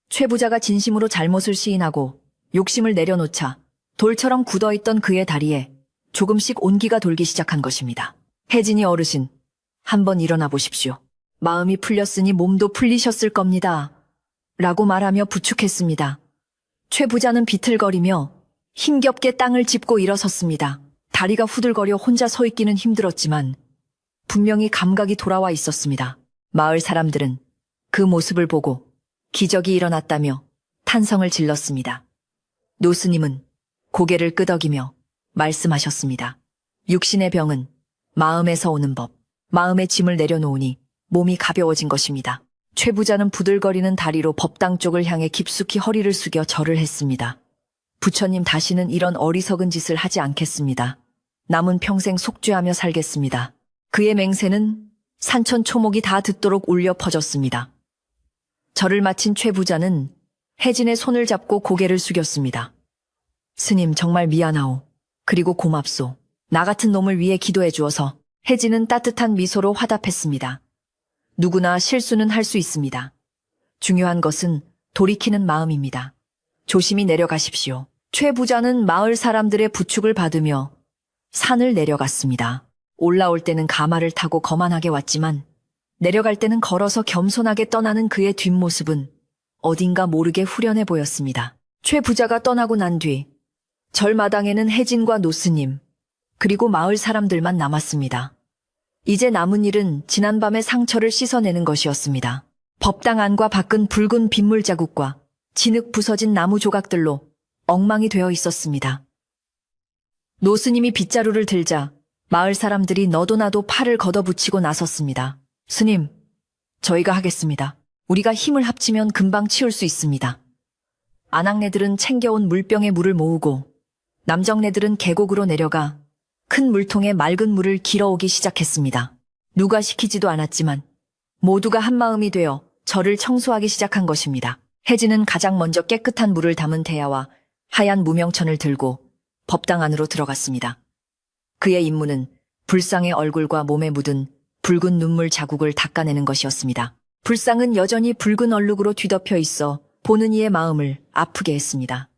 최 부자가 진심으로 잘못을 시인하고 욕심을 내려놓자 돌처럼 굳어있던 그의 다리에 조금씩 온기가 돌기 시작한 것입니다. 혜진이 어르신, 한번 일어나 보십시오. 마음이 풀렸으니 몸도 풀리셨을 겁니다. 라고 말하며 부축했습니다. 최 부자는 비틀거리며 힘겹게 땅을 짚고 일어섰습니다. 다리가 후들거려 혼자 서 있기는 힘들었지만 분명히 감각이 돌아와 있었습니다. 마을 사람들은 그 모습을 보고 기적이 일어났다며 탄성을 질렀습니다. 노스님은 고개를 끄덕이며 말씀하셨습니다. 육신의 병은 마음에서 오는 법, 마음의 짐을 내려놓으니 몸이 가벼워진 것입니다. 최 부자는 부들거리는 다리로 법당 쪽을 향해 깊숙이 허리를 숙여 절을 했습니다. 부처님, 다시는 이런 어리석은 짓을 하지 않겠습니다. 남은 평생 속죄하며 살겠습니다. 그의 맹세는 산천 초목이 다 듣도록 울려 퍼졌습니다. 절을 마친 최 부자는 혜진의 손을 잡고 고개를 숙였습니다. 스님, 정말 미안하오. 그리고 고맙소. 나 같은 놈을 위해 기도해 주어서. 혜진은 따뜻한 미소로 화답했습니다. 누구나 실수는 할 수 있습니다. 중요한 것은 돌이키는 마음입니다. 조심히 내려가십시오. 최 부자는 마을 사람들의 부축을 받으며 산을 내려갔습니다. 올라올 때는 가마를 타고 거만하게 왔지만 내려갈 때는 걸어서 겸손하게 떠나는 그의 뒷모습은 어딘가 모르게 후련해 보였습니다. 최 부자가 떠나고 난 뒤 절마당에는 혜진과 노스님 그리고 마을 사람들만 남았습니다. 이제 남은 일은 지난밤의 상처를 씻어내는 것이었습니다. 법당 안과 밖은 붉은 빗물 자국과 진흙 부서진 나무 조각들로 엉망이 되어 있었습니다. 노스님이 빗자루를 들자 마을 사람들이 너도 나도 팔을 걷어붙이고 나섰습니다. 스님, 저희가 하겠습니다. 우리가 힘을 합치면 금방 치울 수 있습니다. 아낙네들은 챙겨온 물병에 물을 모으고 남정네들은 계곡으로 내려가 큰 물통에 맑은 물을 길어오기 시작했습니다. 누가 시키지도 않았지만 모두가 한마음이 되어 절을 청소하기 시작한 것입니다. 혜진은 가장 먼저 깨끗한 물을 담은 대야와 하얀 무명천을 들고 법당 안으로 들어갔습니다. 그의 임무는 불상의 얼굴과 몸에 묻은 붉은 눈물 자국을 닦아내는 것이었습니다. 불상은 여전히 붉은 얼룩으로 뒤덮여 있어 보는 이의 마음을 아프게 했습니다.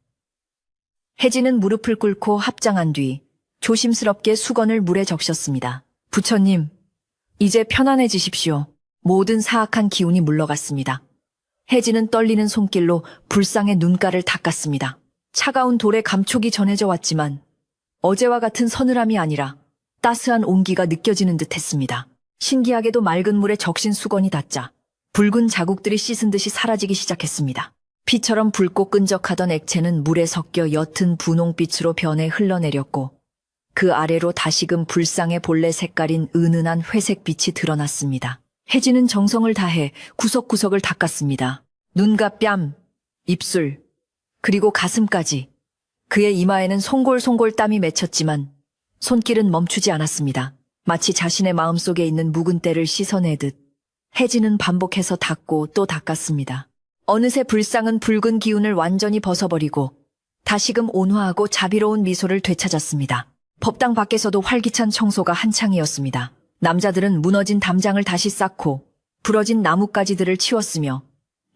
혜진은 무릎을 꿇고 합장한 뒤 조심스럽게 수건을 물에 적셨습니다. 부처님, 이제 편안해지십시오. 모든 사악한 기운이 물러갔습니다. 혜진은 떨리는 손길로 불상의 눈가를 닦았습니다. 차가운 돌에 감촉이 전해져 왔지만 어제와 같은 서늘함이 아니라 따스한 온기가 느껴지는 듯 했습니다. 신기하게도 맑은 물에 적신 수건이 닿자 붉은 자국들이 씻은 듯이 사라지기 시작했습니다. 피처럼 붉고 끈적하던 액체는 물에 섞여 옅은 분홍빛으로 변해 흘러내렸고 그 아래로 다시금 불상의 본래 색깔인 은은한 회색빛이 드러났습니다. 혜진은 정성을 다해 구석구석을 닦았습니다. 눈과 뺨, 입술, 그리고 가슴까지. 그의 이마에는 송골송골 땀이 맺혔지만 손길은 멈추지 않았습니다. 마치 자신의 마음속에 있는 묵은 때를 씻어내듯 혜진은 반복해서 닦고 또 닦았습니다. 어느새 불상은 붉은 기운을 완전히 벗어버리고 다시금 온화하고 자비로운 미소를 되찾았습니다. 법당 밖에서도 활기찬 청소가 한창이었습니다. 남자들은 무너진 담장을 다시 쌓고 부러진 나뭇가지들을 치웠으며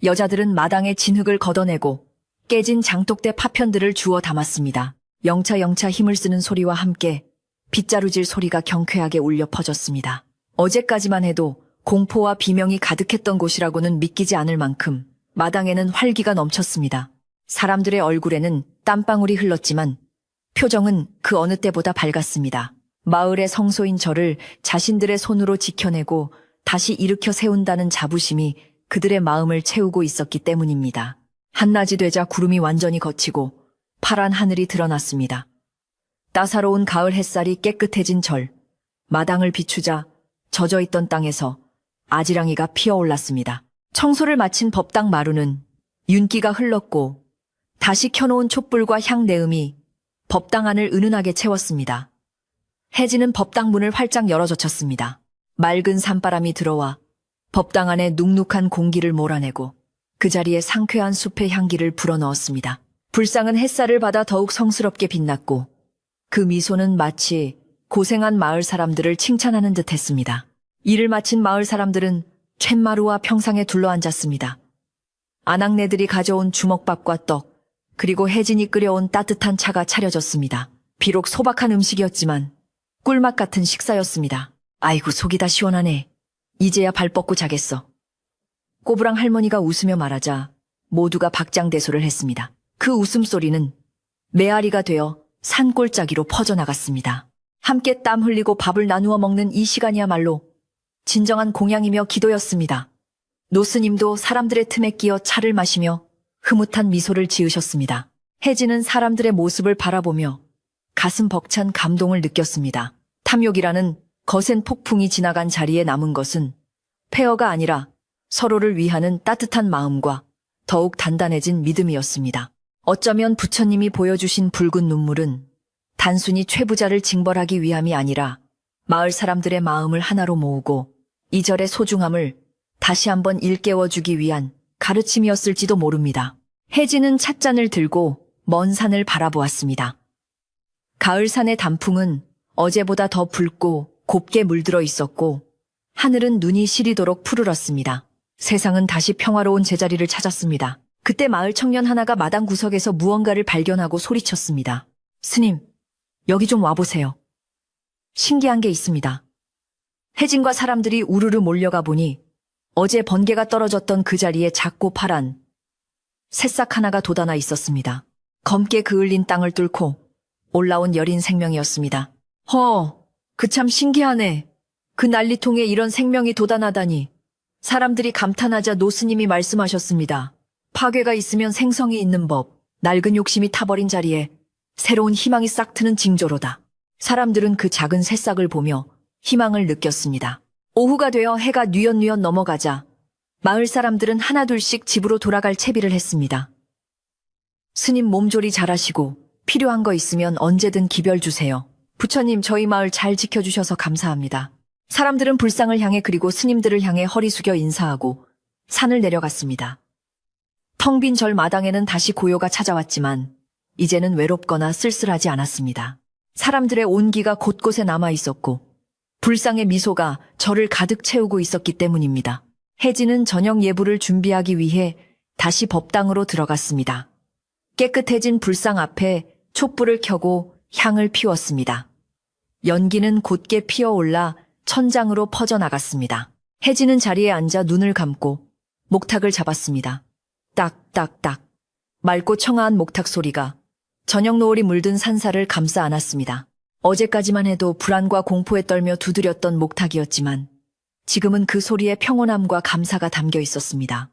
여자들은 마당의 진흙을 걷어내고 깨진 장독대 파편들을 주워 담았습니다. 영차 힘을 쓰는 소리와 함께 빗자루질 소리가 경쾌하게 울려 퍼졌습니다. 어제까지만 해도 공포와 비명이 가득했던 곳이라고는 믿기지 않을 만큼 마당에는 활기가 넘쳤습니다. 사람들의 얼굴에는 땀방울이 흘렀지만 표정은 그 어느 때보다 밝았습니다. 마을의 성소인 저를 자신들의 손으로 지켜내고 다시 일으켜 세운다는 자부심이 그들의 마음을 채우고 있었기 때문입니다. 한낮이 되자 구름이 완전히 걷히고 파란 하늘이 드러났습니다. 따사로운 가을 햇살이 깨끗해진 절, 마당을 비추자 젖어있던 땅에서 아지랑이가 피어올랐습니다. 청소를 마친 법당 마루는 윤기가 흘렀고 다시 켜놓은 촛불과 향내음이 법당 안을 은은하게 채웠습니다. 혜진은 법당 문을 활짝 열어젖혔습니다. 맑은 산바람이 들어와 법당 안에 눅눅한 공기를 몰아내고 그 자리에 상쾌한 숲의 향기를 불어넣었습니다. 불상은 햇살을 받아 더욱 성스럽게 빛났고 그 미소는 마치 고생한 마을 사람들을 칭찬하는 듯 했습니다. 일을 마친 마을 사람들은 쇳마루와 평상에 둘러앉았습니다. 아낙네들이 가져온 주먹밥과 떡, 그리고 혜진이 끓여온 따뜻한 차가 차려졌습니다. 비록 소박한 음식이었지만 꿀맛 같은 식사였습니다. 아이고 속이 다 시원하네. 이제야 발 뻗고 자겠어. 꼬부랑 할머니가 웃으며 말하자 모두가 박장대소를 했습니다. 그 웃음소리는 메아리가 되어 산골짜기로 퍼져나갔습니다. 함께 땀 흘리고 밥을 나누어 먹는 이 시간이야말로 진정한 공양이며 기도였습니다. 노스님도 사람들의 틈에 끼어 차를 마시며 흐뭇한 미소를 지으셨습니다. 혜진은 사람들의 모습을 바라보며 가슴 벅찬 감동을 느꼈습니다. 탐욕이라는 거센 폭풍이 지나간 자리에 남은 것은 폐허가 아니라 서로를 위하는 따뜻한 마음과 더욱 단단해진 믿음이었습니다. 어쩌면 부처님이 보여주신 붉은 눈물은 단순히 최부자를 징벌하기 위함이 아니라 마을 사람들의 마음을 하나로 모으고 이 절의 소중함을 다시 한번 일깨워주기 위한 가르침이었을지도 모릅니다. 혜진은 찻잔을 들고 먼 산을 바라보았습니다. 가을 산의 단풍은 어제보다 더 붉고 곱게 물들어 있었고 하늘은 눈이 시리도록 푸르렀습니다. 세상은 다시 평화로운 제자리를 찾았습니다. 그때 마을 청년 하나가 마당 구석에서 무언가를 발견하고 소리쳤습니다. 스님, 여기 좀 와보세요. 신기한 게 있습니다. 혜진과 사람들이 우르르 몰려가 보니 어제 번개가 떨어졌던 그 자리에 작고 파란 새싹 하나가 돋아나 있었습니다. 검게 그을린 땅을 뚫고 올라온 여린 생명이었습니다. 그 참 신기하네. 그 난리통에 이런 생명이 돋아나다니. 사람들이 감탄하자 노스님이 말씀하셨습니다. 파괴가 있으면 생성이 있는 법. 낡은 욕심이 타버린 자리에 새로운 희망이 싹 트는 징조로다. 사람들은 그 작은 새싹을 보며 희망을 느꼈습니다. 오후가 되어 해가 뉘엿뉘엿 넘어가자 마을 사람들은 하나둘씩 집으로 돌아갈 채비를 했습니다. 스님 몸조리 잘하시고 필요한 거 있으면 언제든 기별 주세요. 부처님 저희 마을 잘 지켜주셔서 감사합니다. 사람들은 불상을 향해 그리고 스님들을 향해 허리 숙여 인사하고 산을 내려갔습니다. 텅 빈 절 마당에는 다시 고요가 찾아왔지만 이제는 외롭거나 쓸쓸하지 않았습니다. 사람들의 온기가 곳곳에 남아 있었고 불상의 미소가 절을 가득 채우고 있었기 때문입니다. 혜진은 저녁 예불을 준비하기 위해 다시 법당으로 들어갔습니다. 깨끗해진 불상 앞에 촛불을 켜고 향을 피웠습니다. 연기는 곧게 피어올라 천장으로 퍼져나갔습니다. 혜진은 자리에 앉아 눈을 감고 목탁을 잡았습니다. 딱딱딱. 맑고 청아한 목탁 소리가 저녁 노을이 물든 산사를 감싸 안았습니다. 어제까지만 해도 불안과 공포에 떨며 두드렸던 목탁이었지만 지금은 그 소리에 평온함과 감사가 담겨 있었습니다.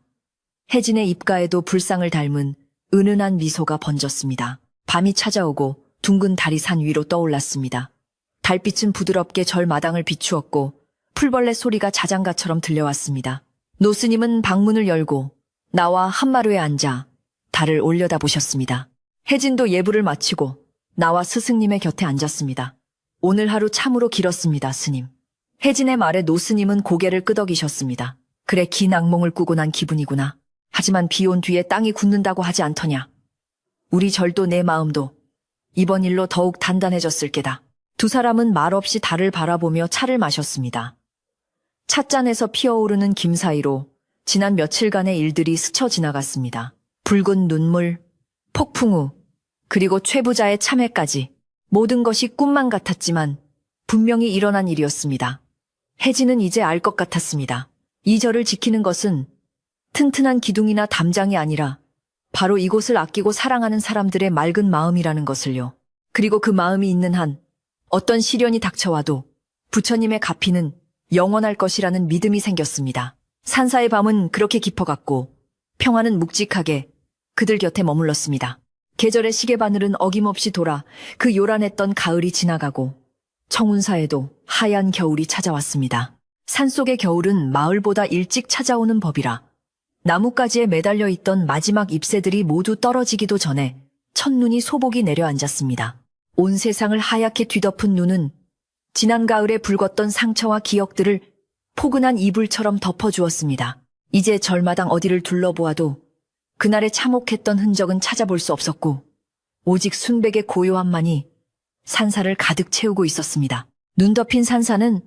혜진의 입가에도 불상을 닮은 은은한 미소가 번졌습니다. 밤이 찾아오고 둥근 달이 산 위로 떠올랐습니다. 달빛은 부드럽게 절 마당을 비추었고 풀벌레 소리가 자장가처럼 들려왔습니다. 노스님은 방문을 열고 나와 한마루에 앉아 달을 올려다보셨습니다. 혜진도 예불을 마치고 나와 스승님의 곁에 앉았습니다. 오늘 하루 참으로 길었습니다, 스님. 혜진의 말에 노스님은 고개를 끄덕이셨습니다. 그래, 긴 악몽을 꾸고 난 기분이구나. 하지만 비 온 뒤에 땅이 굳는다고 하지 않더냐. 우리 절도 내 마음도 이번 일로 더욱 단단해졌을 게다. 두 사람은 말없이 달을 바라보며 차를 마셨습니다. 찻잔에서 피어오르는 김 사이로 지난 며칠간의 일들이 스쳐 지나갔습니다. 붉은 눈물, 폭풍우, 그리고 최부자의 참회까지 모든 것이 꿈만 같았지만 분명히 일어난 일이었습니다. 혜진은 이제 알 것 같았습니다. 이 절을 지키는 것은 튼튼한 기둥이나 담장이 아니라 바로 이곳을 아끼고 사랑하는 사람들의 맑은 마음이라는 것을요. 그리고 그 마음이 있는 한 어떤 시련이 닥쳐와도 부처님의 가피는 영원할 것이라는 믿음이 생겼습니다. 산사의 밤은 그렇게 깊어갔고 평화는 묵직하게 그들 곁에 머물렀습니다. 계절의 시계바늘은 어김없이 돌아 그 요란했던 가을이 지나가고 청운사에도 하얀 겨울이 찾아왔습니다. 산속의 겨울은 마을보다 일찍 찾아오는 법이라 나뭇가지에 매달려 있던 마지막 잎새들이 모두 떨어지기도 전에 첫눈이 소복이 내려앉았습니다. 온 세상을 하얗게 뒤덮은 눈은 지난 가을에 붉었던 상처와 기억들을 포근한 이불처럼 덮어주었습니다. 이제 절마당 어디를 둘러보아도 그날의 참혹했던 흔적은 찾아볼 수 없었고 오직 순백의 고요함만이 산사를 가득 채우고 있었습니다. 눈 덮인 산사는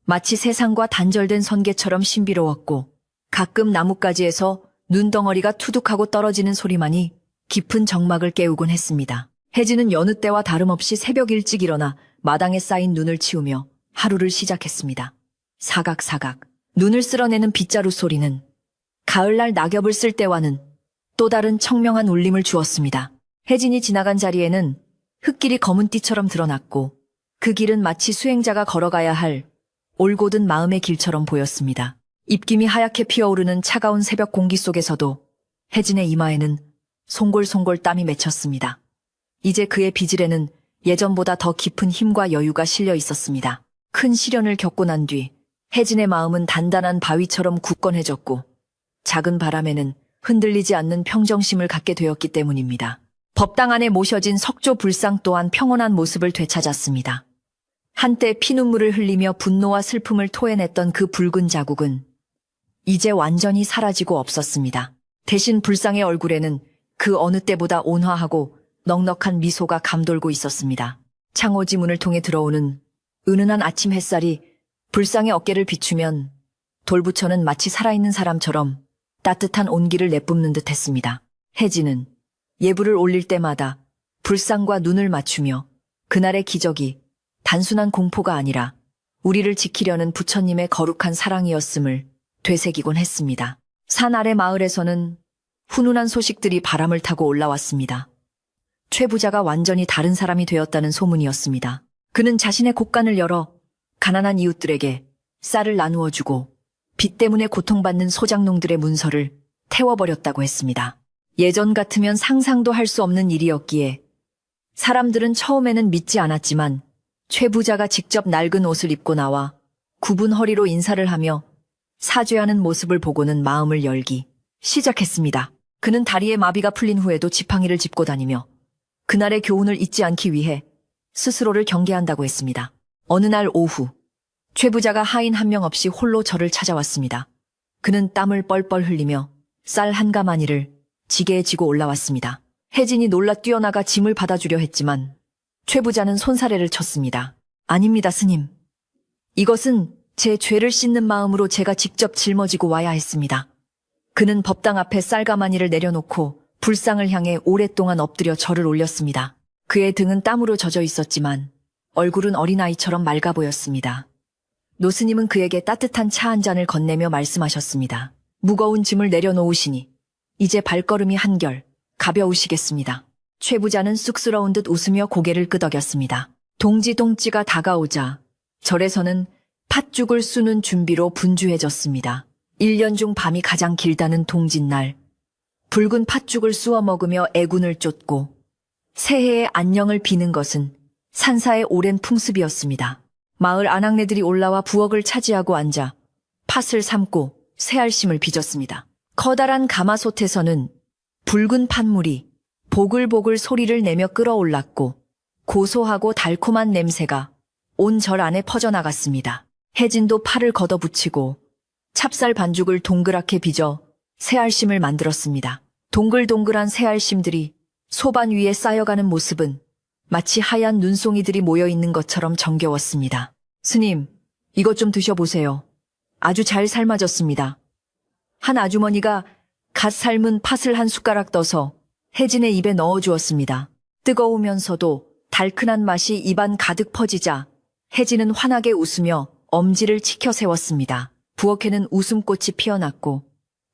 마치 세상과 단절된 선계처럼 신비로웠고 가끔 나뭇가지에서 눈덩어리가 투둑하고 떨어지는 소리만이 깊은 정막을 깨우곤 했습니다. 혜진은 여느 때와 다름없이 새벽 일찍 일어나 마당에 쌓인 눈을 치우며 하루를 시작했습니다. 사각사각 눈을 쓸어내는 빗자루 소리는 가을날 낙엽을 쓸 때와는 또 다른 청명한 울림을 주었습니다. 혜진이 지나간 자리에는 흙길이 검은 띠처럼 드러났고 그 길은 마치 수행자가 걸어가야 할 올곧은 마음의 길처럼 보였습니다. 입김이 하얗게 피어오르는 차가운 새벽 공기 속에서도 혜진의 이마에는 송골송골 땀이 맺혔습니다. 이제 그의 비질에는 예전보다 더 깊은 힘과 여유가 실려 있었습니다. 큰 시련을 겪고 난 뒤 혜진의 마음은 단단한 바위처럼 굳건해졌고 작은 바람에는 흔들리지 않는 평정심을 갖게 되었기 때문입니다. 법당 안에 모셔진 석조 불상 또한 평온한 모습을 되찾았습니다. 한때 피눈물을 흘리며 분노와 슬픔을 토해냈던 그 붉은 자국은 이제 완전히 사라지고 없었습니다. 대신 불상의 얼굴에는 그 어느 때보다 온화하고 넉넉한 미소가 감돌고 있었습니다. 창호지 문을 통해 들어오는 은은한 아침 햇살이 불상의 어깨를 비추면 돌부처는 마치 살아있는 사람처럼 따뜻한 온기를 내뿜는 듯 했습니다. 혜진은 예불을 올릴 때마다 불상과 눈을 맞추며 그날의 기적이 단순한 공포가 아니라 우리를 지키려는 부처님의 거룩한 사랑이었음을 되새기곤 했습니다. 산 아래 마을에서는 훈훈한 소식들이 바람을 타고 올라왔습니다. 최 부자가 완전히 다른 사람이 되었다는 소문이었습니다. 그는 자신의 곳간을 열어 가난한 이웃들에게 쌀을 나누어주고 빚 때문에 고통받는 소작농들의 문서를 태워버렸다고 했습니다. 예전 같으면 상상도 할 수 없는 일이었기에 사람들은 처음에는 믿지 않았지만 최 부자가 직접 낡은 옷을 입고 나와 굽은 허리로 인사를 하며 사죄하는 모습을 보고는 마음을 열기 시작했습니다. 그는 다리에 마비가 풀린 후에도 지팡이를 짚고 다니며 그날의 교훈을 잊지 않기 위해 스스로를 경계한다고 했습니다. 어느 날 오후 최 부자가 하인 한 명 없이 홀로 절을 찾아왔습니다. 그는 땀을 뻘뻘 흘리며 쌀 한 가마니를 지게에 지고 올라왔습니다. 혜진이 놀라 뛰어나가 짐을 받아주려 했지만 최 부자는 손사래를 쳤습니다. 아닙니다, 스님. 이것은 제 죄를 씻는 마음으로 제가 직접 짊어지고 와야 했습니다. 그는 법당 앞에 쌀가마니를 내려놓고 불상을 향해 오랫동안 엎드려 절을 올렸습니다. 그의 등은 땀으로 젖어 있었지만 얼굴은 어린아이처럼 맑아 보였습니다. 노스님은 그에게 따뜻한 차 한 잔을 건네며 말씀하셨습니다. 무거운 짐을 내려놓으시니 이제 발걸음이 한결 가벼우시겠습니다. 최 부자는 쑥스러운 듯 웃으며 고개를 끄덕였습니다. 동지동지가 다가오자 절에서는 팥죽을 쑤는 준비로 분주해졌습니다. 1년 중 밤이 가장 길다는 동짓날, 붉은 팥죽을 쑤어 먹으며 애군을 쫓고 새해의 안녕을 비는 것은 산사의 오랜 풍습이었습니다. 마을 아낙네들이 올라와 부엌을 차지하고 앉아 팥을 삶고 새알심을 빚었습니다. 커다란 가마솥에서는 붉은 팥물이 보글보글 소리를 내며 끓어올랐고 고소하고 달콤한 냄새가 온 절 안에 퍼져나갔습니다. 혜진도 팔을 걷어붙이고 찹쌀 반죽을 동그랗게 빚어 새알심을 만들었습니다. 동글동글한 새알심들이 소반 위에 쌓여가는 모습은 마치 하얀 눈송이들이 모여있는 것처럼 정겨웠습니다. 스님, 이것 좀 드셔보세요. 아주 잘 삶아졌습니다. 한 아주머니가 갓 삶은 팥을 한 숟가락 떠서 혜진의 입에 넣어주었습니다. 뜨거우면서도 달큰한 맛이 입안 가득 퍼지자 혜진은 환하게 웃으며 엄지를 치켜 세웠습니다. 부엌에는 웃음꽃이 피어났고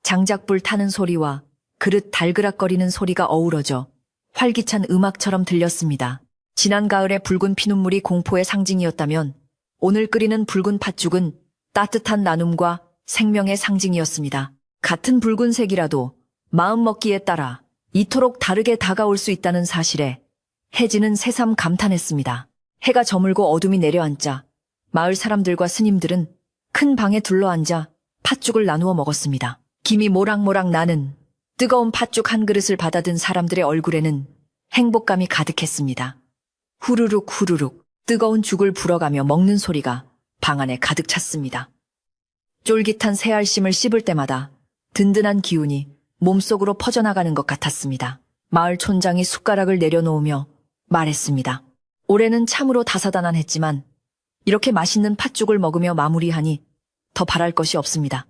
장작불 타는 소리와 그릇 달그락거리는 소리가 어우러져 활기찬 음악처럼 들렸습니다. 지난 가을의 붉은 피눈물이 공포의 상징이었다면 오늘 끓이는 붉은 팥죽은 따뜻한 나눔과 생명의 상징이었습니다. 같은 붉은색이라도 마음먹기에 따라 이토록 다르게 다가올 수 있다는 사실에 혜진은 새삼 감탄했습니다. 해가 저물고 어둠이 내려앉자 마을 사람들과 스님들은 큰 방에 둘러앉아 팥죽을 나누어 먹었습니다. 김이 모락모락 나는 뜨거운 팥죽 한 그릇을 받아든 사람들의 얼굴에는 행복감이 가득했습니다. 후루룩 후루룩 뜨거운 죽을 불어가며 먹는 소리가 방 안에 가득 찼습니다. 쫄깃한 새알심을 씹을 때마다 든든한 기운이 몸속으로 퍼져나가는 것 같았습니다. 마을 촌장이 숟가락을 내려놓으며 말했습니다. 올해는 참으로 다사다난했지만 이렇게 맛있는 팥죽을 먹으며 마무리하니 더 바랄 것이 없습니다.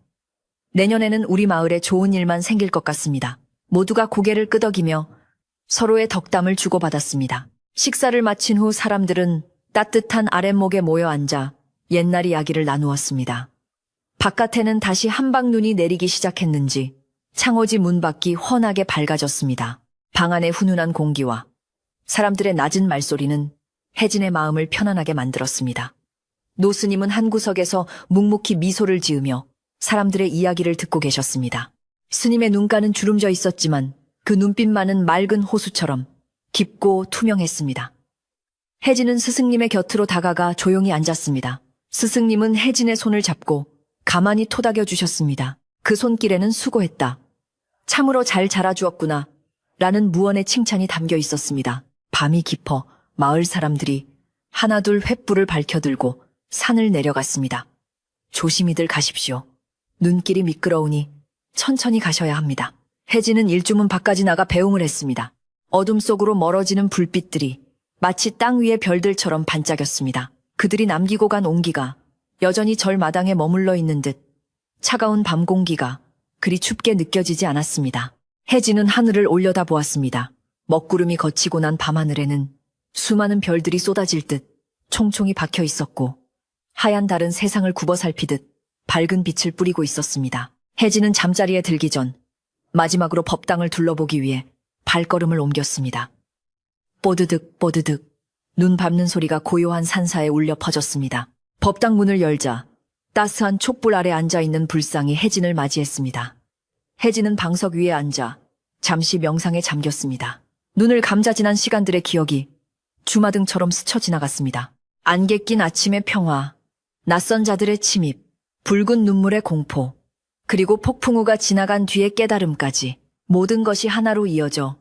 내년에는 우리 마을에 좋은 일만 생길 것 같습니다. 모두가 고개를 끄덕이며 서로의 덕담을 주고받았습니다. 식사를 마친 후 사람들은 따뜻한 아랫목에 모여 앉아 옛날 이야기를 나누었습니다. 바깥에는 다시 한방눈이 내리기 시작했는지 창호지 문밖이 환하게 밝아졌습니다. 방 안의 훈훈한 공기와 사람들의 낮은 말소리는 혜진의 마음을 편안하게 만들었습니다. 노스님은 한 구석에서 묵묵히 미소를 지으며 사람들의 이야기를 듣고 계셨습니다. 스님의 눈가는 주름져 있었지만 그 눈빛만은 맑은 호수처럼 깊고 투명했습니다. 혜진은 스승님의 곁으로 다가가 조용히 앉았습니다. 스승님은 혜진의 손을 잡고 가만히 토닥여 주셨습니다. 그 손길에는 수고했다. 참으로 잘 자라주었구나. 라는 무언의 칭찬이 담겨 있었습니다. 밤이 깊어 마을 사람들이 하나둘 횃불을 밝혀들고 산을 내려갔습니다. 조심히들 가십시오. 눈길이 미끄러우니 천천히 가셔야 합니다. 혜진은 일주문 밖까지 나가 배웅을 했습니다. 어둠 속으로 멀어지는 불빛들이 마치 땅 위의 별들처럼 반짝였습니다. 그들이 남기고 간 온기가 여전히 절 마당에 머물러 있는 듯 차가운 밤 공기가 그리 춥게 느껴지지 않았습니다. 혜진은 하늘을 올려다보았습니다. 먹구름이 거치고 난 밤하늘에는 수많은 별들이 쏟아질 듯 총총히 박혀 있었고 하얀 달은 세상을 굽어 살피듯 밝은 빛을 뿌리고 있었습니다. 혜진은 잠자리에 들기 전 마지막으로 법당을 둘러보기 위해 발걸음을 옮겼습니다. 뽀드득 뽀드득 눈 밟는 소리가 고요한 산사에 울려 퍼졌습니다. 법당 문을 열자 따스한 촛불 아래 앉아있는 불상이 혜진을 맞이했습니다. 혜진은 방석 위에 앉아 잠시 명상에 잠겼습니다. 눈을 감자 지난 시간들의 기억이 주마등처럼 스쳐 지나갔습니다. 안개 낀 아침의 평화, 낯선 자들의 침입, 붉은 눈물의 공포, 그리고 폭풍우가 지나간 뒤의 깨달음까지 모든 것이 하나로 이어져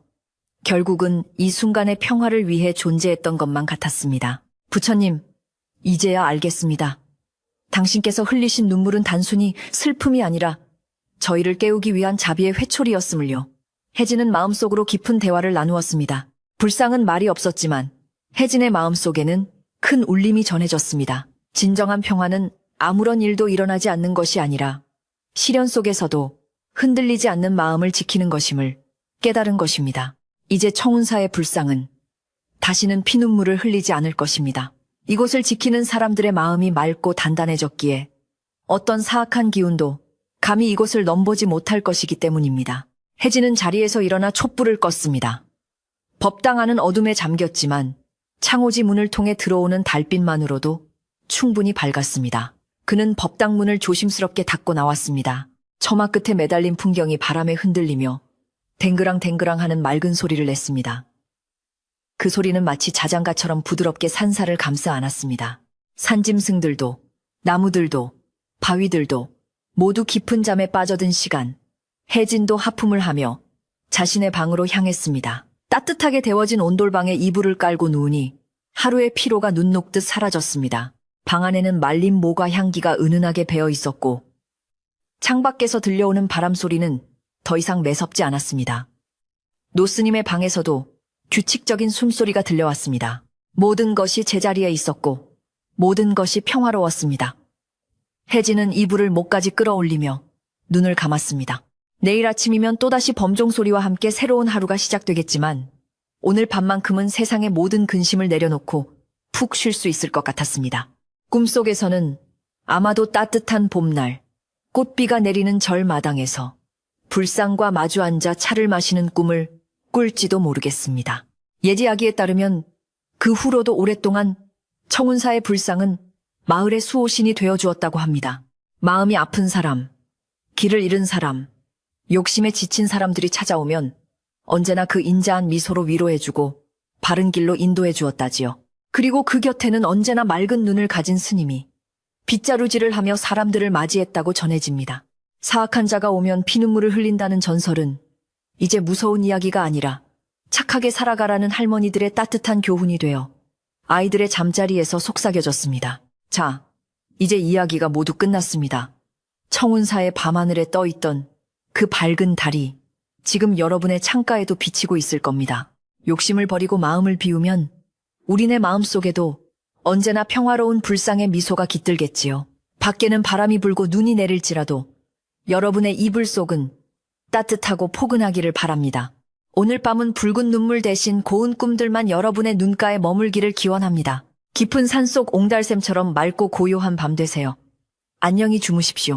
결국은 이 순간의 평화를 위해 존재했던 것만 같았습니다. 부처님, 이제야 알겠습니다. 당신께서 흘리신 눈물은 단순히 슬픔이 아니라 저희를 깨우기 위한 자비의 회초리였음을요. 혜진은 마음속으로 깊은 대화를 나누었습니다. 불상은 말이 없었지만 혜진의 마음속에는 큰 울림이 전해졌습니다. 진정한 평화는 아무런 일도 일어나지 않는 것이 아니라 시련 속에서도 흔들리지 않는 마음을 지키는 것임을 깨달은 것입니다. 이제 청운사의 불상은 다시는 피눈물을 흘리지 않을 것입니다. 이곳을 지키는 사람들의 마음이 맑고 단단해졌기에 어떤 사악한 기운도 감히 이곳을 넘보지 못할 것이기 때문입니다. 혜진은 자리에서 일어나 촛불을 껐습니다. 법당 안은 어둠에 잠겼지만 창호지 문을 통해 들어오는 달빛만으로도 충분히 밝았습니다. 그는 법당문을 조심스럽게 닫고 나왔습니다. 처마 끝에 매달린 풍경이 바람에 흔들리며 댕그랑댕그랑 하는 맑은 소리를 냈습니다. 그 소리는 마치 자장가처럼 부드럽게 산사를 감싸 안았습니다. 산짐승들도, 나무들도, 바위들도 모두 깊은 잠에 빠져든 시간, 혜진도 하품을 하며 자신의 방으로 향했습니다. 따뜻하게 데워진 온돌방에 이불을 깔고 누우니 하루의 피로가 눈 녹듯 사라졌습니다. 방 안에는 말린 모과 향기가 은은하게 배어 있었고 창밖에서 들려오는 바람 소리는 더 이상 매섭지 않았습니다. 노스님의 방에서도 규칙적인 숨소리가 들려왔습니다. 모든 것이 제자리에 있었고 모든 것이 평화로웠습니다. 혜진은 이불을 목까지 끌어올리며 눈을 감았습니다. 내일 아침이면 또다시 범종 소리와 함께 새로운 하루가 시작되겠지만 오늘 밤만큼은 세상의 모든 근심을 내려놓고 푹 쉴 수 있을 것 같았습니다. 꿈속에서는 아마도 따뜻한 봄날, 꽃비가 내리는 절마당에서 불상과 마주 앉아 차를 마시는 꿈을 꿀지도 모르겠습니다. 옛 이야기에 따르면 그 후로도 오랫동안 청운사의 불상은 마을의 수호신이 되어주었다고 합니다. 마음이 아픈 사람, 길을 잃은 사람, 욕심에 지친 사람들이 찾아오면 언제나 그 인자한 미소로 위로해주고 바른 길로 인도해 주었다지요. 그리고 그 곁에는 언제나 맑은 눈을 가진 스님이 빗자루질을 하며 사람들을 맞이했다고 전해집니다. 사악한 자가 오면 피눈물을 흘린다는 전설은 이제 무서운 이야기가 아니라 착하게 살아가라는 할머니들의 따뜻한 교훈이 되어 아이들의 잠자리에서 속삭여졌습니다. 자, 이제 이야기가 모두 끝났습니다. 청운사의 밤하늘에 떠있던 그 밝은 달이 지금 여러분의 창가에도 비치고 있을 겁니다. 욕심을 버리고 마음을 비우면 우리네 마음속에도 언제나 평화로운 불상의 미소가 깃들겠지요. 밖에는 바람이 불고 눈이 내릴지라도 여러분의 이불 속은 따뜻하고 포근하기를 바랍니다. 오늘 밤은 붉은 눈물 대신 고운 꿈들만 여러분의 눈가에 머물기를 기원합니다. 깊은 산속 옹달샘처럼 맑고 고요한 밤 되세요. 안녕히 주무십시오.